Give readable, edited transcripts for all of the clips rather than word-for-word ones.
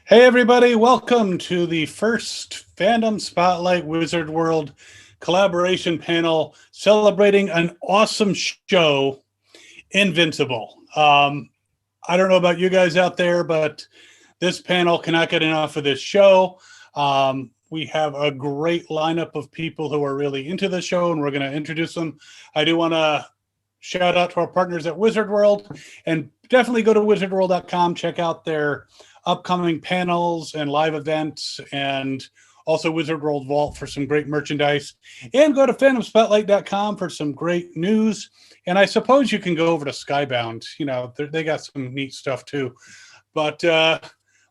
Hey everybody, welcome to the first Fandom Spotlight Wizard World collaboration panel celebrating an awesome show, Invincible. I don't know about you guys out there, but this panel cannot get enough of this show. We have a great lineup of people who are really into the show, and we're going to introduce them. I do want to shout out to our partners at Wizard World, and definitely go to wizardworld.com, check out their upcoming panels and live events, and also Wizard World Vault for some great merchandise. And go to fandomspotlight.com for some great news. And I suppose you can go over to Skybound. You know, they got some neat stuff too. But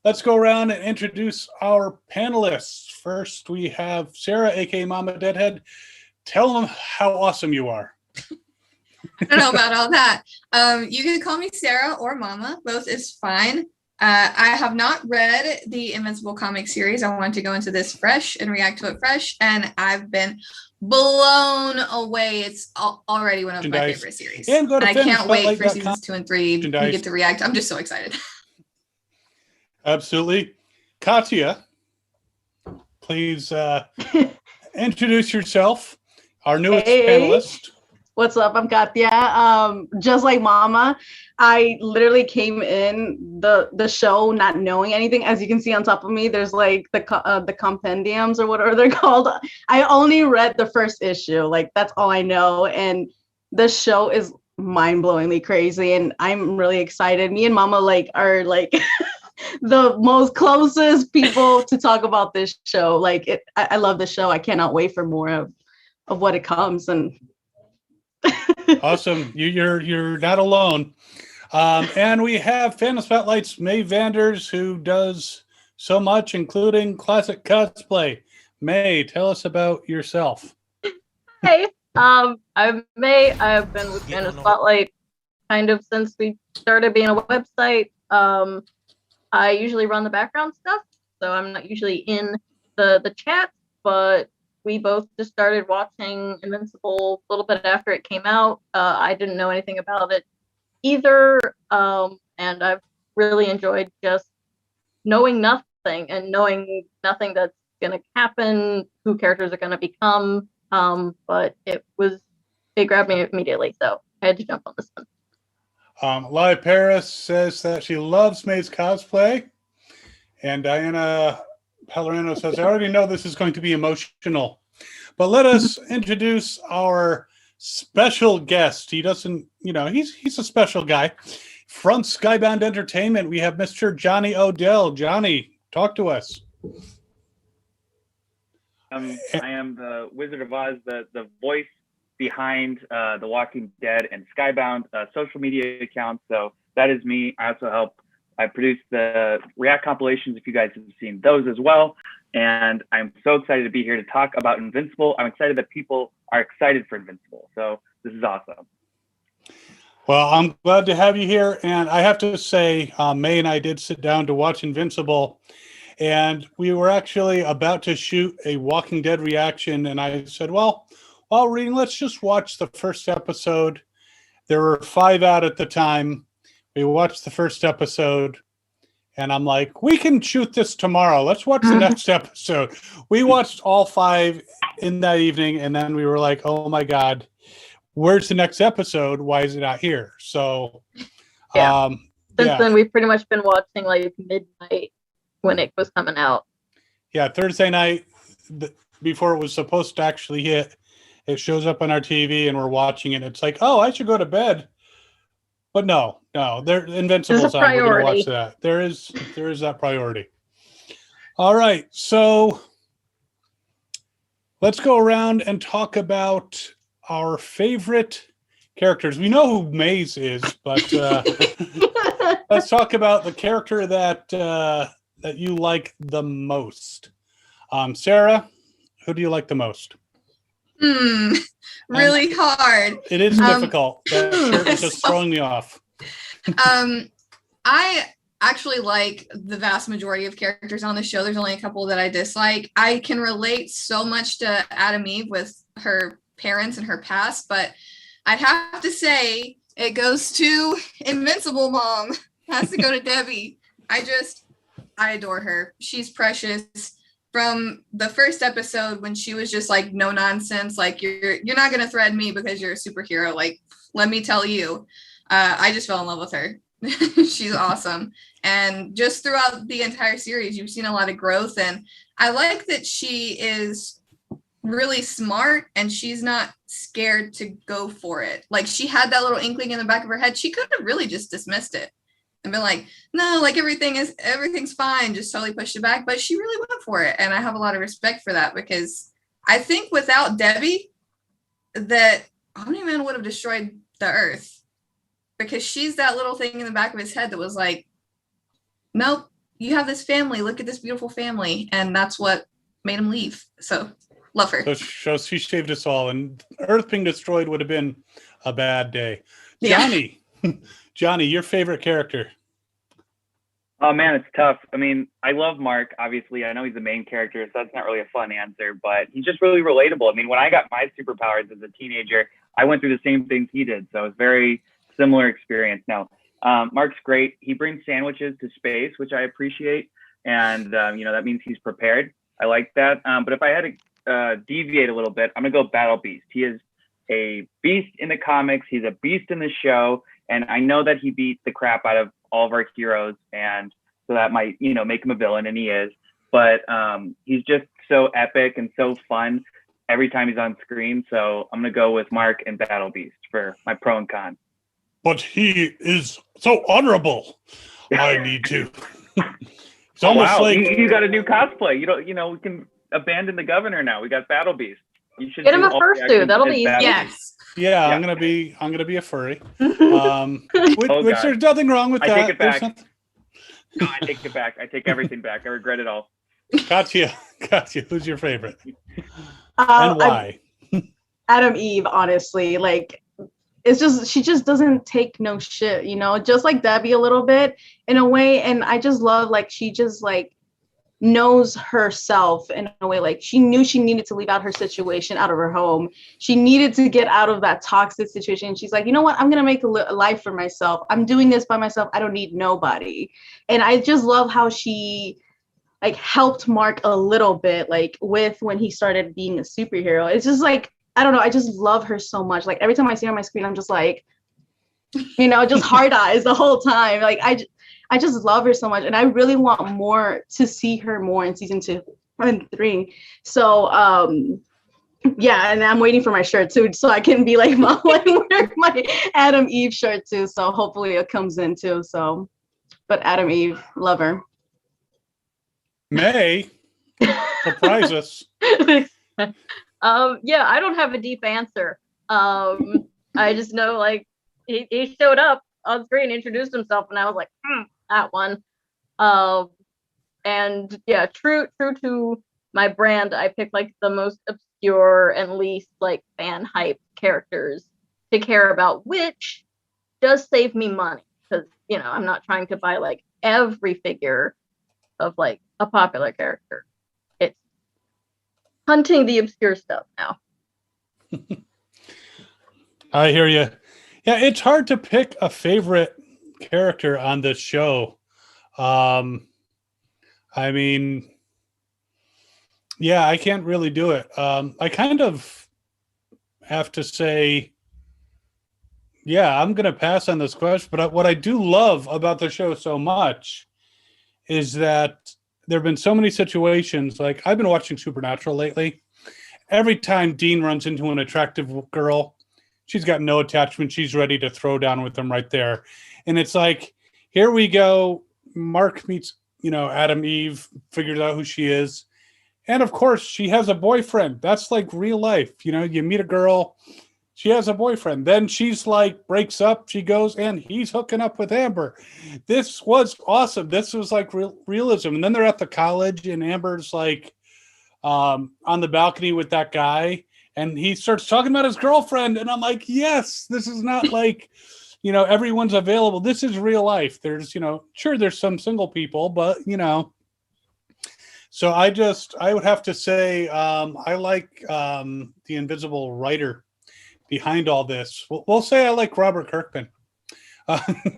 let's go around and introduce our panelists. First, we have Sarah, aka Mama Deadhead. Tell them how awesome you are. I don't know about all that. You can call me Sarah or Mama. Both is fine. I have not read the Invincible comic series. I wanted to go into this fresh and react to it fresh, and I've been blown away. It's already one of my favorite series. And go to I can't wait for seasons 2 and 3. We get to react. I'm just so excited. Absolutely. Katya, please introduce yourself, our newest panelist. What's up? I'm Katya. Just like Mama, I literally came in the show not knowing anything. As you can see on top of me, there's like the compendiums or whatever they're called. I only read the first issue. Like, that's all I know. And the show is mind-blowingly crazy, and I'm really excited. Me and Mama are the most closest people to talk about this show. I love the show. I cannot wait for more of what it comes. And awesome. You're not alone. And we have Fandom Spotlight's Mae Vanders, who does so much, including classic cosplay. Mae, tell us about yourself. Hey, I'm Mae. I've been with Fandom Spotlight kind of since we started being a website. I usually run the background stuff, so I'm not usually in the chat, but we both just started watching Invincible a little bit after it came out. I didn't know anything about it either, and I've really enjoyed just knowing nothing and knowing nothing that's going to happen, who characters are going to become, but it grabbed me immediately, so I had to jump on this one. Live Paris says that she loves Mae's cosplay, and Diana Pellerano says, I already know this is going to be emotional. But let us introduce our special guest. He doesn't, he's a special guy. From Skybound Entertainment, we have Mr. Johnny Odell. Johnny, talk to us. I am the Wizard of Oz, the voice behind The Walking Dead and Skybound social media accounts. So that is me. I also help. I produce the React compilations, if you guys have seen those as well. And I'm so excited to be here to talk about Invincible. I'm excited that people are excited for Invincible. So this is awesome. Well, I'm glad to have you here. And I have to say, Mae and I did sit down to watch Invincible. And we were actually about to shoot a Walking Dead reaction. And I said, well, while reading, let's just watch the first episode. There were 5 out at the time. We watched the first episode, and I'm like, we can shoot this tomorrow. Let's watch the next episode. We watched all 5 in that evening, and then we were like, oh my God, where's the next episode? Why is it not here? So, Since then, we've pretty much been watching like midnight when it was coming out. Yeah, Thursday night, before it was supposed to actually hit, it shows up on our TV, and we're watching it. It's like, oh, I should go to bed. But no, they're Invincible's on. We're gonna watch that. There is that priority. All right, so let's go around and talk about our favorite characters. We know who Mae's is, but let's talk about the character that you like the most. Sarah, who do you like the most? Really hard. It is difficult. That shirt is just throwing me off. I actually like the vast majority of characters on the show. There's only a couple that I dislike. I can relate so much to Adam Eve with her parents and her past, but I'd have to say it goes to Invincible Mom. It has to go to Debbie. I adore her. She's precious. From the first episode when she was just like no nonsense, like you're not gonna threaten me because you're a superhero. Like, let me tell you, I just fell in love with her. She's awesome. And just throughout the entire series, you've seen a lot of growth. And I like that she is really smart and she's not scared to go for it. Like, she had that little inkling in the back of her head. She could have really just dismissed it and been like, no, like everything's fine, just totally pushed it back. But she really went for it. And I have a lot of respect for that, because I think without Debbie, that Omniman would have destroyed the Earth, because she's that little thing in the back of his head that was like, nope, you have this family, look at this beautiful family. And that's what made him leave. So love her. So she saved us all, and Earth being destroyed would have been a bad day. Yeah. Johnny, Johnny, your favorite character? Oh man, it's tough. I mean, I love Mark. Obviously, I know he's the main character, so that's not really a fun answer. But he's just really relatable. I mean, when I got my superpowers as a teenager, I went through the same things he did. So it's very similar experience. Now, Mark's great. He brings sandwiches to space, which I appreciate, and that means he's prepared. I like that. But if I had to deviate a little bit, I'm gonna go Battle Beast. He is a beast in the comics. He's a beast in the show. And I know that he beat the crap out of all of our heroes, and so that might, make him a villain, and he is. But he's just so epic and so fun every time he's on screen. So I'm gonna go with Mark and Battle Beast for my pro and con. But he is so honorable. I need to. It's almost like you got a new cosplay. We can abandon the governor now. We got Battle Beast. You should Get him do a all fursuit. reactions That'll as be easy. Battle Yes. Beast. Yeah, Yeah. I'm gonna be a furry. Which God. there's nothing wrong with I that. take it There's back. nothing- No, I take it back. I take everything back. I regret it all. Gotcha. Who's your favorite and I- why? Adam Eve, honestly, like she just doesn't take no shit, just like Debbie a little bit in a way. And I just love, like, she just like knows herself in a way. Like, she knew she needed to leave out her situation, out of her home. She needed to get out of that toxic situation. She's like, you know what? I'm going to make a life for myself. I'm doing this by myself. I don't need nobody. And I just love how she like helped Mark a little bit, like with when he started being a superhero. It's just like, I don't know. I just love her so much. Like, every time I see her on my screen, I'm just like, just hard eyes the whole time. Like, I just love her so much. And I really want more to see her more in season 2 and 3. So, yeah. And I'm waiting for my shirt too, so I can be like, Mom, let me wear my Adam Eve shirt too. So hopefully it comes in too. So, but Adam Eve, love her. May surprise us. Yeah, I don't have a deep answer. I just know, like, he showed up on screen, introduced himself, and I was like, that one. And yeah, true to my brand, I picked like the most obscure and least like fan hype characters to care about, which does save me money, because I'm not trying to buy like every figure of like a popular character. It's hunting the obscure stuff now. I hear you. Yeah, it's hard to pick a favorite character on this show. I mean, yeah, I can't really do it. I kind of have to say, yeah, I'm going to pass on this question. But what I do love about the show so much is that there have been so many situations. Like, I've been watching Supernatural lately. Every time Dean runs into an attractive girl, she's got no attachment. She's ready to throw down with him right there. And it's like, here we go. Mark meets, Adam Eve, figures out who she is. And of course, she has a boyfriend. That's like real life. You meet a girl, she has a boyfriend. Then she's like, breaks up. She goes and he's hooking up with Amber. This was awesome. This was like realism. And then they're at the college and Amber's like on the balcony with that guy. And he starts talking about his girlfriend. And I'm like, yes, this is not like, everyone's available. This is real life. There's, sure, there's some single people, but, So I would have to say I like the invisible writer behind all this. We'll say I like Robert Kirkman.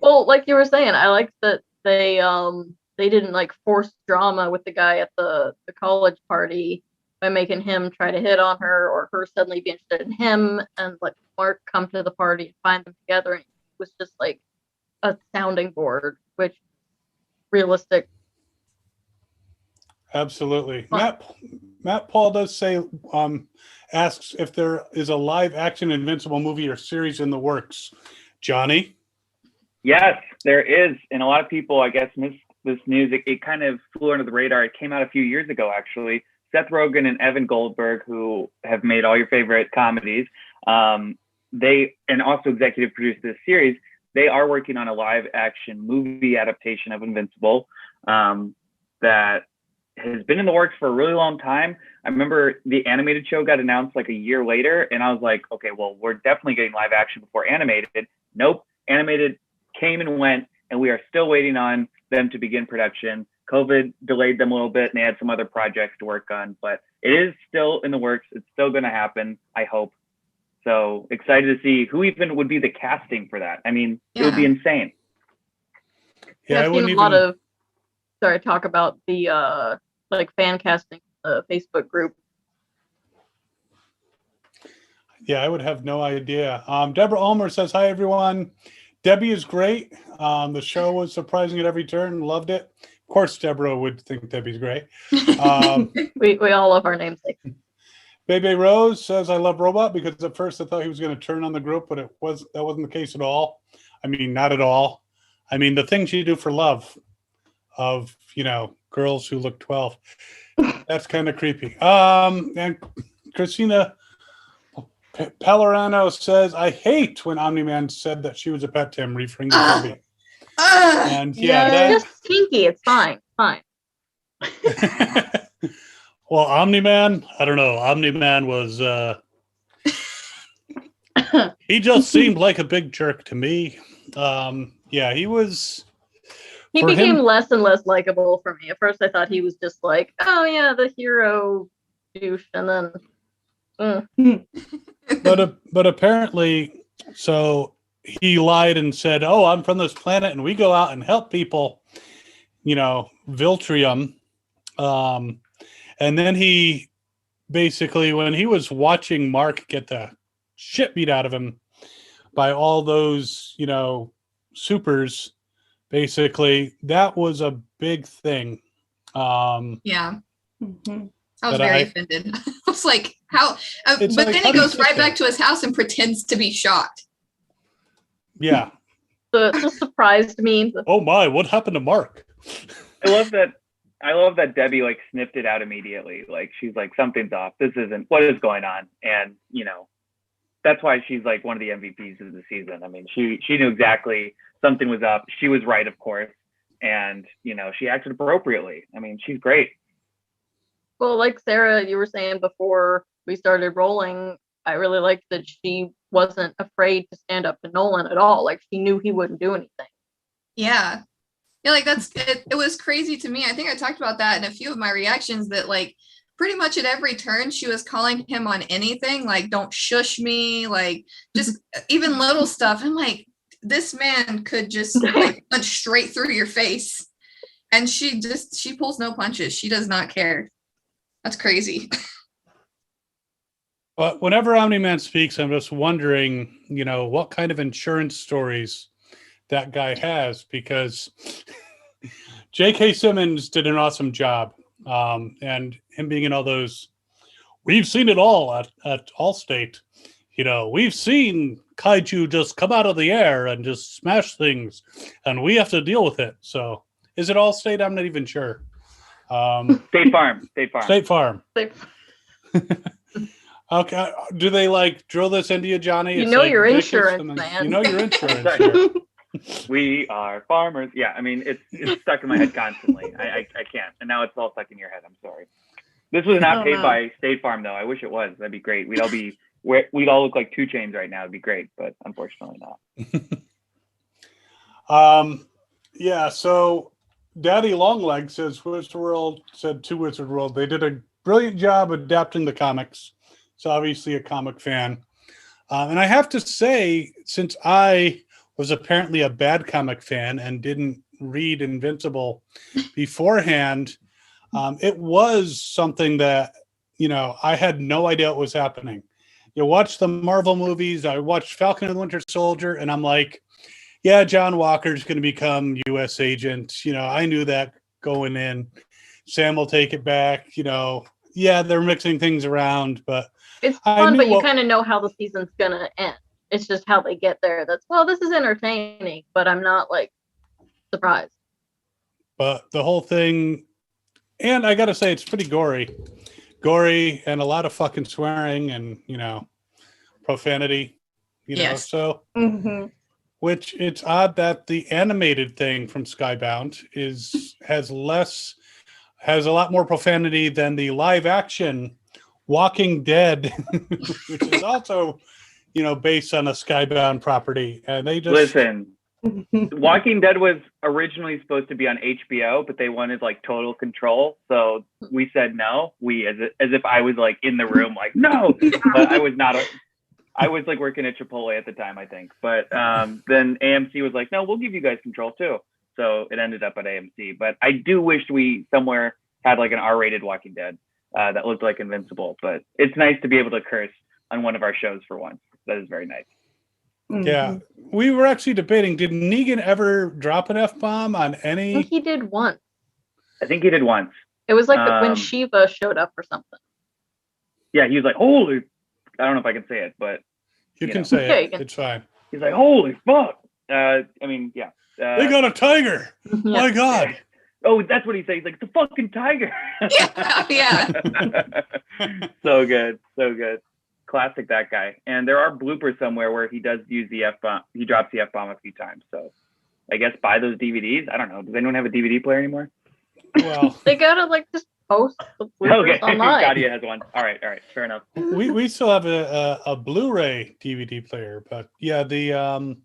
Well, like you were saying, I like that they they didn't like force drama with the guy at the college party by making him try to hit on her or her suddenly be interested in him and let Mark come to the party and find them together. And it was just like a sounding board, which realistic. Absolutely. Matt Paul does say, asks if there is a live action Invincible movie or series in the works. Johnny? Yes, there is. And a lot of people, I guess, missed this news. It kind of flew under the radar. It came out a few years ago, actually. Seth Rogen and Evan Goldberg, who have made all your favorite comedies, they and also executive produced this series. They are working on a live action movie adaptation of Invincible that has been in the works for a really long time. I remember the animated show got announced like a year later, and I was like, okay, well, we're definitely getting live action before animated. Nope, animated came and went, and we are still waiting on them to begin production. COVID delayed them a little bit, and they had some other projects to work on, but it is still in the works. It's still going to happen, I hope. So excited to see who even would be the casting for that. I mean, It would be insane. Yeah, I've seen a lot of talk about the like fan casting Facebook group. Yeah, I would have no idea. Deborah Ulmer says, hi, everyone. Debbie is great. The show was surprising at every turn. Loved it. Of course, Deborah would think Debbie's great. We all love our namesake. Bebe Rose says, I love Robot because at first I thought he was going to turn on the group, but that wasn't the case at all. I mean, not at all. I mean, the things you do for love of, girls who look 12, that's kind of creepy. And Christina Pellerano says, I hate when Omniman said that she was a pet, Tim, referring to Debbie. And it's just kinky. It's fine. Fine. Well, Omniman, I don't know. Omniman was, he just seemed like a big jerk to me. He was. He became less and less likable for me. At first, I thought he was just like, oh yeah, the hero douche, and then. But apparently, so he lied and said, "Oh, I'm from this planet, and we go out and help people." Viltrium. And then he basically, when he was watching Mark get the shit beat out of him by all those, supers. Basically, that was a big thing. Yeah. Mm-hmm. I was very offended. I was like, how? But then he goes right back to his house and pretends to be shocked. Yeah. So it just surprised me. Oh my, what happened to Mark? I love that Debbie like sniffed it out immediately. Like she's like, something's off. This isn't what is going on. And that's why she's like one of the MVPs of the season. I mean, she knew exactly something was up. She was right, of course. And, she acted appropriately. I mean, she's great. Well, like Sarah, you were saying before we started rolling, I really liked that she wasn't afraid to stand up to Nolan at all. Like she knew he wouldn't do anything. Yeah. Yeah, like it was crazy to me. I think I talked about that in a few of my reactions that like pretty much at every turn she was calling him on anything, like don't shush me, like just even little stuff. I'm like, this man could just like punch straight through your face. And she pulls no punches. She does not care. That's crazy. But whenever Omni-Man speaks, I'm just wondering, what kind of insurance stories that guy has, because J.K. Simmons did an awesome job. And him being in all those, we've seen it all at Allstate. We've seen kaiju just come out of the air and just smash things, and we have to deal with it. So, is it Allstate? I'm not even sure. State Farm. State Farm. Okay. Do they like drill this into you, Johnny? It's your insurance, man. You know your insurance. We are farmers. Yeah, I mean, it's stuck in my head constantly. I can't. And now it's all stuck in your head. I'm sorry. This was not paid by State Farm, though. I wish it was. That'd be great. We'd all look like 2 Chainz right now. It'd be great, but unfortunately not. Yeah, so Daddy Longleg says Wizard World said to Wizard World, they did a brilliant job adapting the comics. So obviously a comic fan. And I have to say, since I was apparently a bad comic fan and didn't read Invincible beforehand, it was something that, you know, I had no idea what was happening. You watch the Marvel movies, I watched Falcon and the Winter Soldier, and I'm like, yeah, John Walker's going to become U.S. agent. You know, I knew that going in. Sam will take it back. You know, yeah, they're mixing things around, but It's fun, but you kind of know how the season's gonna end. It's just how they get there. That's, well, this is entertaining, but I'm not like surprised. But the whole thing, and I got to say, it's pretty gory, and a lot of fucking swearing and, you know, profanity, you know, so, which it's odd that the animated thing from Skybound has a lot more profanity than the live action Walking Dead, which is also, you know, based on a Skybound property. And they just listen. Walking Dead was originally supposed to be on HBO, but they wanted like total control, so we said no. We, as if I was like in the room, like no, but I was not. I was like working at Chipotle at the time, I think. But then AMC was like, no, we'll give you guys control too. So it ended up at AMC. But I do wish we somewhere had like an R-rated Walking Dead that looked like Invincible. But it's nice to be able to curse on one of our shows for once. That is very nice. Yeah, we were actually debating, did Negan ever drop an F-bomb on any? I think he did once. I think he did once. It was like when Shiva showed up or something. Yeah, he was like, holy, I don't know if I can say it, but you can say it. It's fine. He's like, holy fuck. I mean, yeah. They got a tiger. My God. Oh, that's what he says. He's like, the fucking tiger. Yeah. So good. So good. Classic, that guy. And there are bloopers somewhere where he does use the F-bomb. He drops the F-bomb a few times. So I guess buy those DVDs. I don't know. Does anyone have a DVD player anymore? Well, they gotta like just post the bloopers online. Katia has one. All right. Fair enough. We still have a Blu-ray DVD player, but yeah, the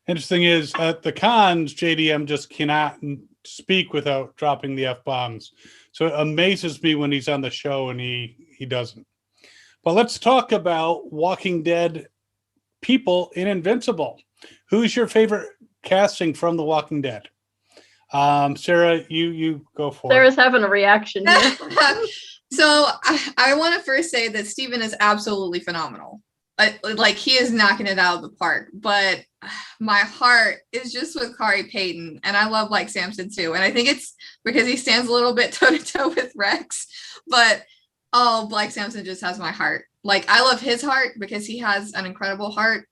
interesting is at the cons, JDM just cannot speak without dropping the F-bombs. So it amazes me when he's on the show and he doesn't. But let's talk about Walking Dead people in Invincible. Who's your favorite casting from The Walking Dead? Sarah, you go for Sarah's having a reaction here. So I want to first say that Steven is absolutely phenomenal. Like he is knocking it out of the park. But my heart is just with Kari Payton, and I love Blake Samson too. And I think it's because he stands a little bit toe to toe with Rex, but oh, Blake Samson just has my heart. Like, I love his heart because he has an incredible heart.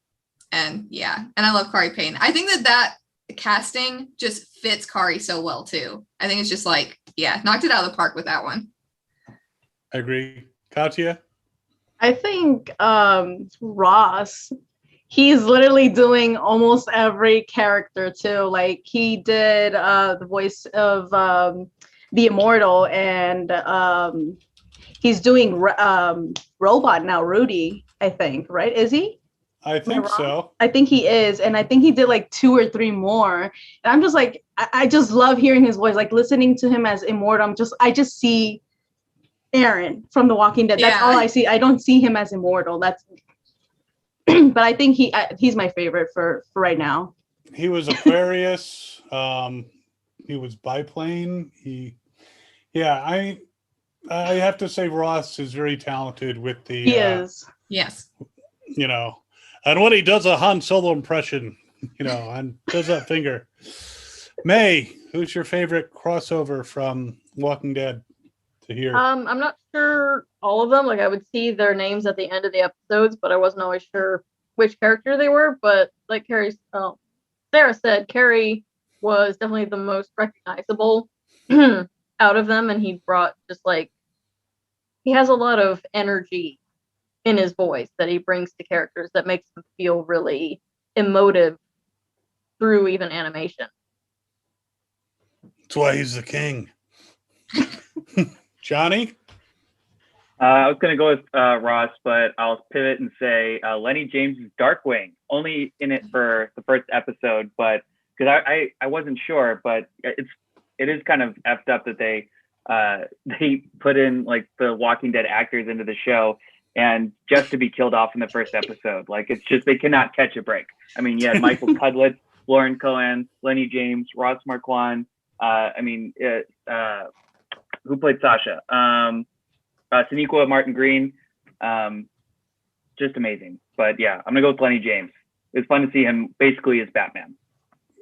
And yeah, and I love Kari Payne. I think that casting just fits Kari so well too. I think it's just like, yeah, knocked it out of the park with that one. I agree. Katia? I think Ross. He's literally doing almost every character too. Like he did the voice of the Immortal, and he's doing Robot now, Rudy, I think, right? Is he? I think so. I think he is. And I think he did like 2 or 3 more. And I'm just like, I just love hearing his voice, like listening to him as Immortal. I just see Aaron from The Walking Dead. That's all I see. I don't see him as Immortal. But I think he's my favorite for right now. He was Aquarius. He was Biplane. I have to say Ross is very talented with the. He is. Yes. You know, and when he does a Han Solo impression, you know, and does that finger. Mae, who's your favorite crossover from Walking Dead to hear? I'm not sure all of them. Like I would see their names at the end of the episodes, but I wasn't always sure which character they were. But like Sarah said, Carrie was definitely the most recognizable out of them, and he brought just like, he has a lot of energy in his voice that he brings to characters that makes them feel really emotive through even animation. That's why he's the king. Johnny? I was going to go with Ross, but I'll pivot and say Lenny James' Darkwing, only in it for the first episode, but because I wasn't sure, but it is kind of effed up that they put in like the Walking Dead actors into the show and just to be killed off in the first episode. Like it's just, they cannot catch a break. I mean, you had Michael Cudlitz Lauren Cohan, Lenny James, Ross Marquand. Who played Sasha? Sonequa Martin Green. Just amazing. But yeah, I'm gonna go with Lenny James. It's fun to see him basically as Batman.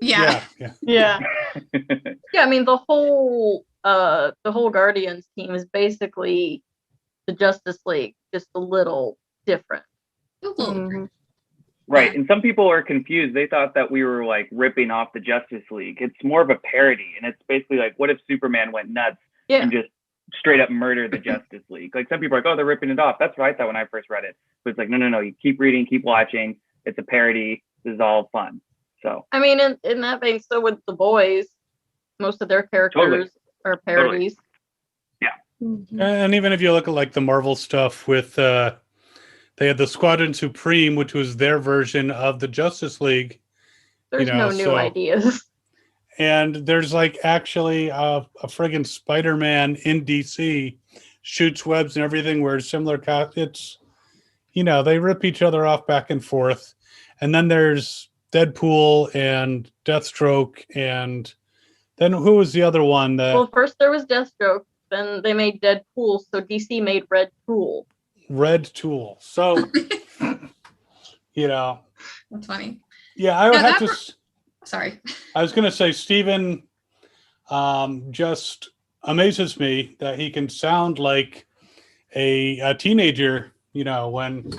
Yeah. Yeah. Yeah, I mean the whole Guardians team is basically the Justice League, just a little different. Mhm. Right. And some people are confused. They thought that we were like ripping off the Justice League. It's more of a parody. And it's basically like, what if Superman went nuts and just straight up murdered the Justice League? Like some people are like, oh, they're ripping it off. That's what I thought when I first read it. But it's like, no. You keep reading, keep watching. It's a parody. This is all fun. So I mean, in that vein, so with the boys, most of their characters are parodies. Mhm. And even if you look at like the Marvel stuff with they had the Squadron Supreme, which was their version of the Justice League. There's no new ideas. And there's like actually a friggin' Spider-Man in DC shoots webs and everything where similar it's they rip each other off back and forth. And then there's Deadpool and Deathstroke, and then who was the other one that Well, first there was Deathstroke, then they made Deadpool, so DC made Red Tool. Red Tool. So That's funny. yeah, I would have to Sorry. I was gonna say Steven just amazes me that he can sound like a teenager, when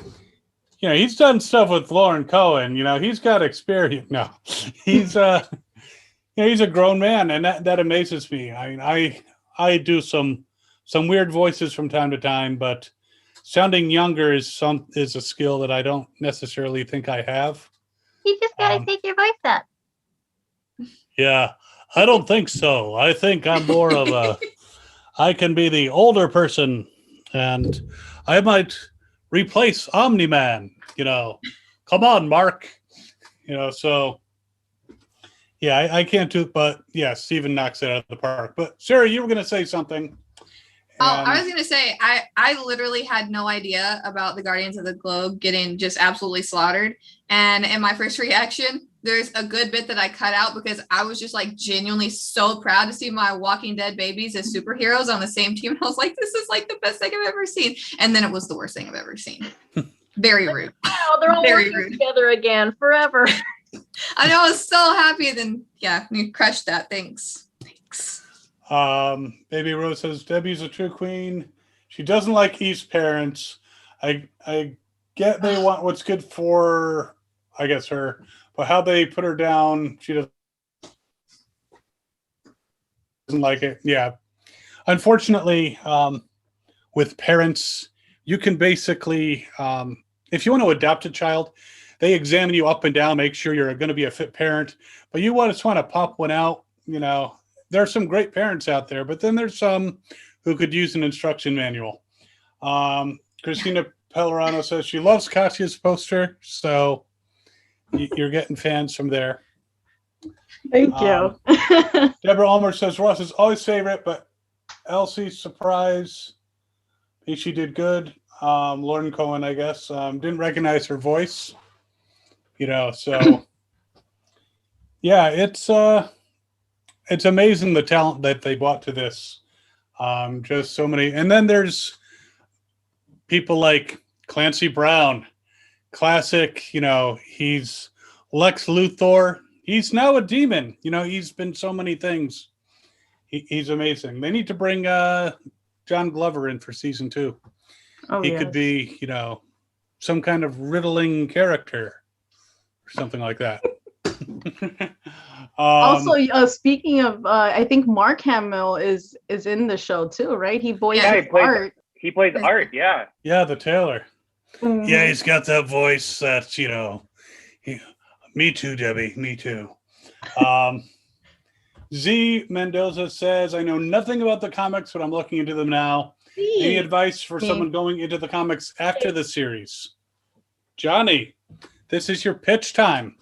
he's done stuff with Lauren Cohan, he's got experience. No, he's he's a grown man, and that amazes me. I mean, I do some weird voices from time to time, but sounding younger is a skill that I don't necessarily think I have. You just gotta take your voice up. Yeah, I don't think so. I think I'm more of I can be the older person, and I might replace Omniman, come on, Mark, so yeah, I can't do it, but yeah, Steven knocks it out of the park. But Sarah, you were going to say something. I was going to say, I literally had no idea about the Guardians of the Globe getting just absolutely slaughtered. And in my first reaction, there's a good bit that I cut out because I was just like genuinely so proud to see my Walking Dead babies as superheroes on the same team. And I was like, this is like the best thing I've ever seen. And then it was the worst thing I've ever seen. Very rude. Wow, they're all Very working rude. together again forever. I know, I was so happy. Then, yeah, you crushed that. Thanks. Baby Rose says Debbie's a true queen. She doesn't like Eve's parents. I get they want what's good for, I guess, her, but how they put her down, she doesn't like it. Yeah. Unfortunately, with parents, you can basically, if you want to adopt a child, they examine you up and down, make sure you're going to be a fit parent, but you just want to pop one out. There are some great parents out there, but then there's some who could use an instruction manual. Christina Pellerano says she loves Katya's poster, so you're getting fans from there. Thank you. Deborah Ulmer says Ross is always favorite, but Elsie's surprise. I think she did good. Lauren Cohan, I guess, didn't recognize her voice. So yeah, it's amazing the talent that they brought to this. Just so many, and then there's people like Clancy Brown, classic. He's Lex Luthor. He's now a demon. He's been so many things. He's amazing. They need to bring John Glover in for season 2. Oh, he could be, some kind of riddling character or something like that. Also, speaking of, I think Mark Hamill is in the show too, right? He voices Art. He plays Art, yeah. Yeah, the tailor. Mm-hmm. Yeah, he's got that voice that, me too, Debbie, me too. Z Mendoza says, I know nothing about the comics, but I'm looking into them now. Any advice for someone going into the comics after the series? Johnny, this is your pitch time.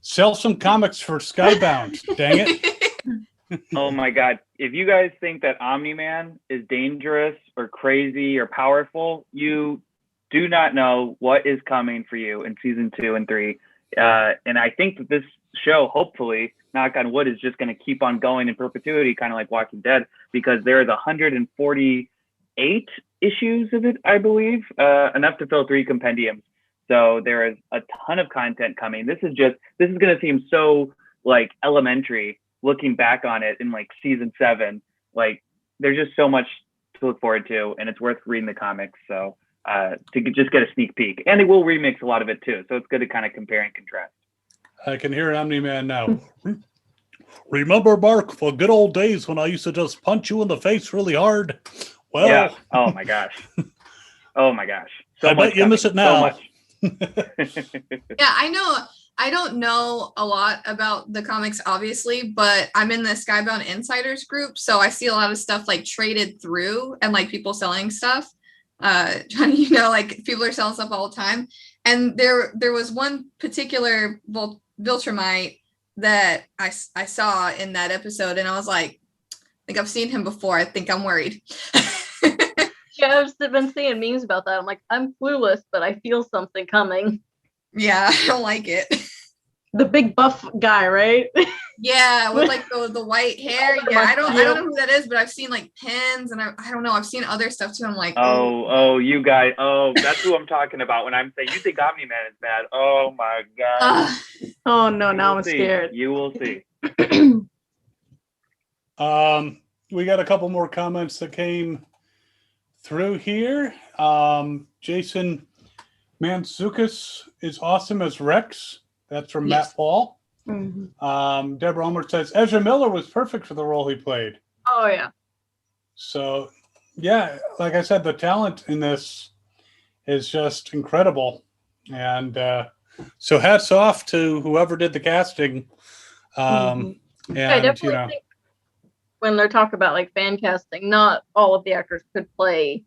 Sell some comics for Skybound. Dang it. Oh my God. If you guys think that Omni-Man is dangerous or crazy or powerful, you do not know what is coming for you in season 2 and 3. And I think that this show, hopefully, knock on wood, is just going to keep on going in perpetuity, kind of like Walking Dead, because there is 148 issues of it, I believe, enough to fill 3 compendiums. So there is a ton of content coming. This is going to seem so like elementary looking back on it in like season 7. Like there's just so much to look forward to, and it's worth reading the comics. So to just get a sneak peek, and they will remix a lot of it too. So it's good to kind of compare and contrast. I can hear Omni-Man now. Remember, Mark, for good old days when I used to just punch you in the face really hard? Well, yeah. Oh my gosh. Oh my gosh. So I bet you miss it now. So Yeah, I know. I don't know a lot about the comics, obviously, but I'm in the Skybound Insiders group, so I see a lot of stuff like traded through and like people selling stuff. You know, like people are selling stuff all the time. And there was one particular Viltrumite that I saw in that episode, and I was like, I think I've seen him before. I think I'm worried. Yeah, I've been seeing memes about that. I'm like, I'm clueless, but I feel something coming. Yeah, I don't like it. The big buff guy, right? Yeah, with like the white hair. Yeah, I don't know who that is, but I've seen like pins, and I don't know. I've seen other stuff too. I'm like, you guys. Oh, that's who I'm talking about when I'm saying you think Omni-Man is bad. Oh my god. Oh no, now I'm scared. You will see. We got a couple more comments that came through here. Jason Mantzoukas is awesome as Rex. That's from Matt Paul. Mm-hmm. Deborah Ulmer says Ezra Miller was perfect for the role he played. Oh yeah. So yeah, like I said, the talent in this is just incredible. And so hats off to whoever did the casting. And I definitely think when they're talking about like fan casting, not all of the actors could play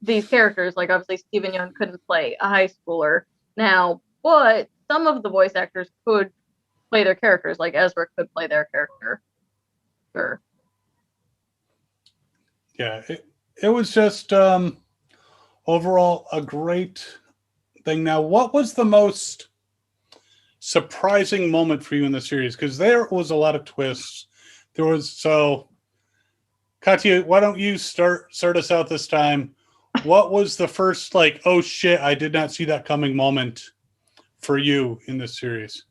these characters. Like obviously Stephen Young couldn't play a high schooler now, but some of the voice actors could play their characters, like Ezra could play their character. Sure. Yeah, it was just overall a great thing. Now, what was the most surprising moment for you in the series? Because there was a lot of twists. There was, so Katya, why don't you start us out this time? What was the first like, oh shit, I did not see that coming moment for you in this series?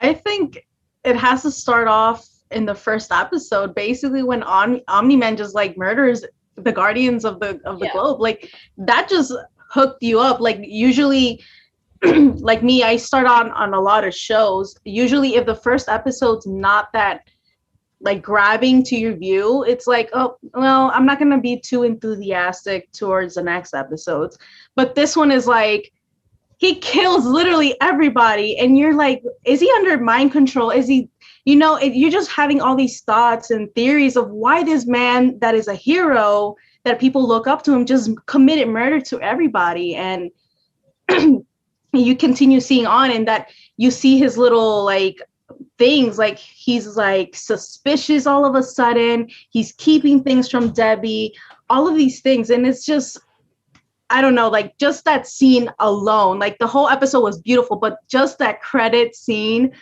I think it has to start off in the first episode, basically when Omni-Man just like murders the Guardians of the Globe. Like that just hooked you up. Like usually, like me, I start on a lot of shows. Usually, if the first episode's not that like grabbing to your view, it's like, oh well, I'm not gonna be too enthusiastic towards the next episodes. But this one is like, he kills literally everybody, and you're like, is he under mind control? Is he, you know, you're just having all these thoughts and theories of why this man that is a hero that people look up to him just committed murder to everybody. And you continue seeing on, and that you see his little like things, like he's like suspicious all of a sudden, he's keeping things from Debbie, all of these things. And it's just, I don't know, like just that scene alone, like the whole episode was beautiful, but just that credit scene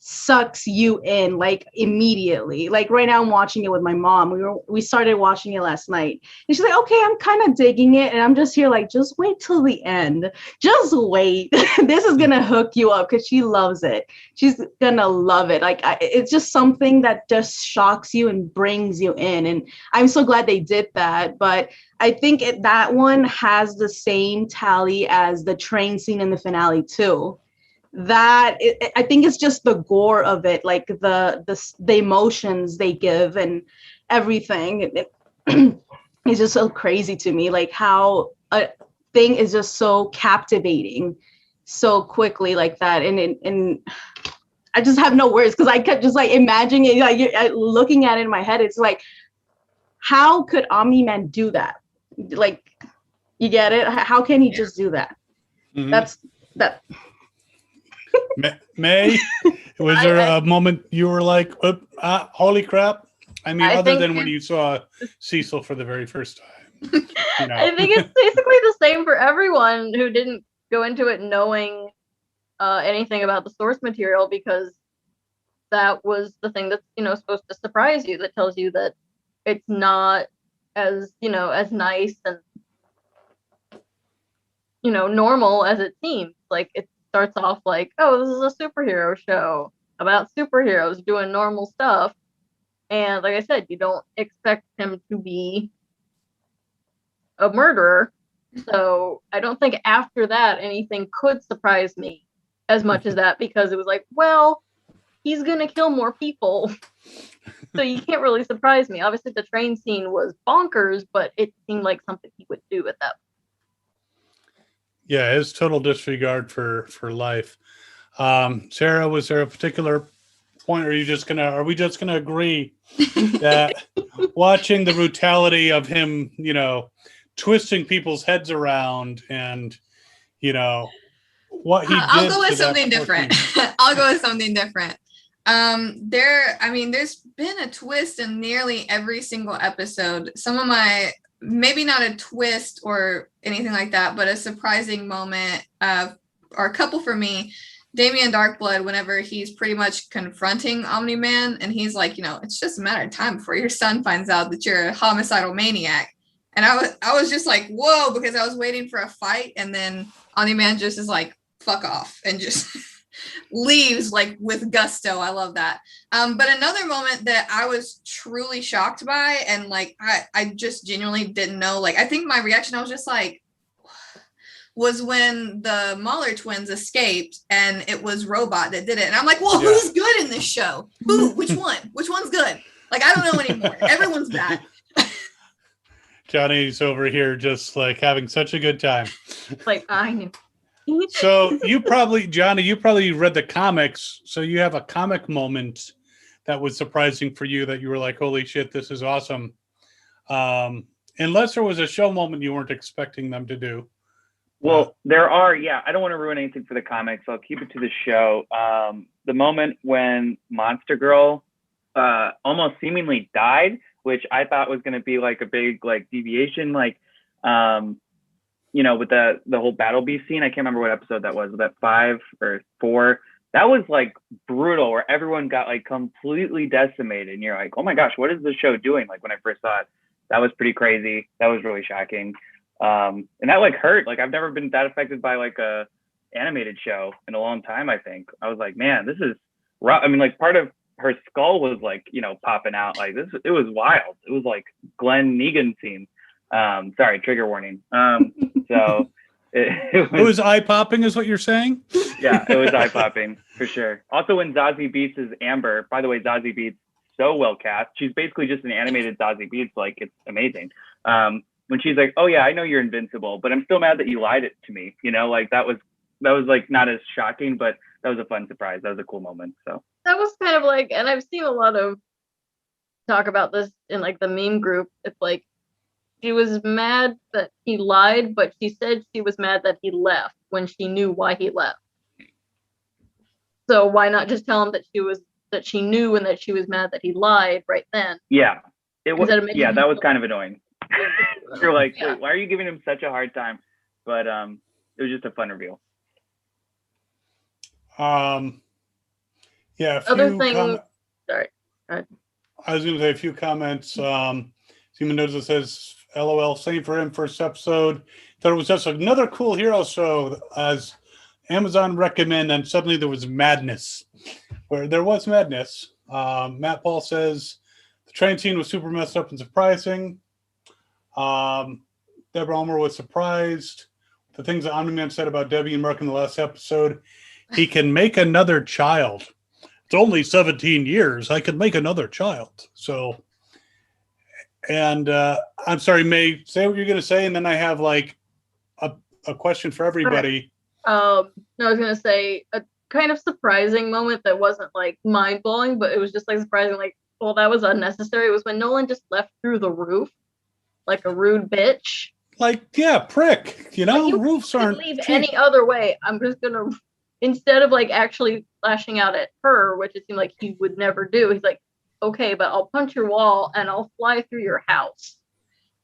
sucks you in like immediately. Like right now I'm watching it with my mom. We started watching it last night, and she's like, okay, I'm kind of digging it. And I'm just here like, just wait till the end. Just wait. This is gonna hook you up, because she loves it. She's gonna love it. Like it's just something that just shocks you and brings you in. And I'm so glad they did that. But I think that one has the same tally as the train scene in the finale too. That I think it's just the gore of it, like the emotions they give and everything. It's just so crazy to me, like how a thing is just so captivating so quickly like that. And I just have no words, because I kept just like imagining it, like looking at it in my head. It's like, how could Omni-Man do that? Like, you get it? How can he just do that? Mm-hmm. That's that. May, was there a moment you were like, holy crap? I mean, other than when you saw Cecil for the very first time. You know. I think it's basically the same for everyone who didn't go into it knowing anything about the source material, because that was the thing that's, you know, supposed to surprise you, that tells you that it's not as, you know, as nice and, you know, normal as it seems. Like, it starts off like, oh, this is a superhero show about superheroes doing normal stuff. And like I said, you don't expect him to be a murderer. So I don't think after that anything could surprise me as much as that, because it was like, well, he's gonna kill more people. So you can't really surprise me. Obviously the train scene was bonkers, but it seemed like something he would do at that point. Yeah, his total disregard for life. Sarah, was there a particular point, or are we just gonna agree that watching the brutality of him, you know, twisting people's heads around, and, you know, what he did? I'll go with something different. I'll go with something different. There's been a twist in nearly every single episode. Some of my, maybe not a twist or anything like that, but a surprising moment, or a couple for me. Damien Darkblood, whenever he's pretty much confronting Omni-Man, and he's like, you know, it's just a matter of time before your son finds out that you're a homicidal maniac. And I was just like, whoa, because I was waiting for a fight, and then Omni-Man just is like, fuck off, and just leaves like with gusto. I love that. But another moment that I was truly shocked by, and like I just genuinely didn't know, like, I think my reaction, I was just like, was when the Mahler twins escaped and it was Robot that did it. And I'm like, well, who's good in this show? Which one? Which one's good? Like, I don't know anymore. Everyone's bad. Johnny's over here just like having such a good time. Like, I knew. So Johnny, you probably read the comics. So you have a comic moment that was surprising for you, that you were like, holy shit, this is awesome. Unless there was a show moment you weren't expecting them to do. Well, there are, I don't want to ruin anything for the comics. So I'll keep it to the show. The moment when Monster Girl almost seemingly died, which I thought was going to be like a big like deviation, like, you know, with the whole Battle Beast scene. I can't remember what episode that was that 5 or 4? That was like brutal, where everyone got like completely decimated. And you're like, oh my gosh, what is the show doing? Like, when I first saw it, that was pretty crazy. That was really shocking. And that like hurt. Like, I've never been that affected by like a animated show in a long time. I think I was like, man, this is rough. I mean, like, part of her skull was like, you know, popping out like this. It was wild. It was like Glenn Negan scene. Sorry, trigger warning. So it was eye popping, is what you're saying? Yeah, it was eye popping for sure. Also, when Zazie Beetz is Amber, by the way, Zazie Beetz so well cast. She's basically just an animated Zazie Beetz. Like, it's amazing. When she's like, oh yeah, I know you're invincible, but I'm still mad that you lied it to me. You know, like that was like not as shocking, but that was a fun surprise. That was a cool moment. So that was kind of like, and I've seen a lot of talk about this in like the meme group. It's like, she was mad that he lied, but she said she was mad that he left when she knew why he left. So why not just tell him that she knew and that she was mad that he lied right then? Yeah, it was. Yeah, that was kind of annoying. You're like, yeah. Wait, why are you giving him such a hard time? But it was just a fun reveal. Yeah. Other thing. Sorry. I was going to say a few comments. Simon knows it says, LOL, same for him, first episode. Thought it was just another cool hero show, as Amazon recommend, and suddenly there was madness. Where there was madness. Matt Paul says the train scene was super messed up and surprising. Deborah Ulmer was surprised. The things that Omni-Man said about Debbie and Mark in the last episode. He can make another child. It's only 17 years. I could make another child. So, and I'm sorry, Mae, say what you're going to say, and then I have like a question for everybody. No, I was going to say a kind of surprising moment that wasn't like mind-blowing, but it was just like surprising, like, well, that was unnecessary. It was when Nolan just left through the roof like a rude bitch. Like, yeah, prick. You know, like, roofs aren't leave cheap. Any other way. I'm just gonna, instead of like actually lashing out at her, which it seemed like he would never do. He's like, okay, but I'll punch your wall and I'll fly through your house.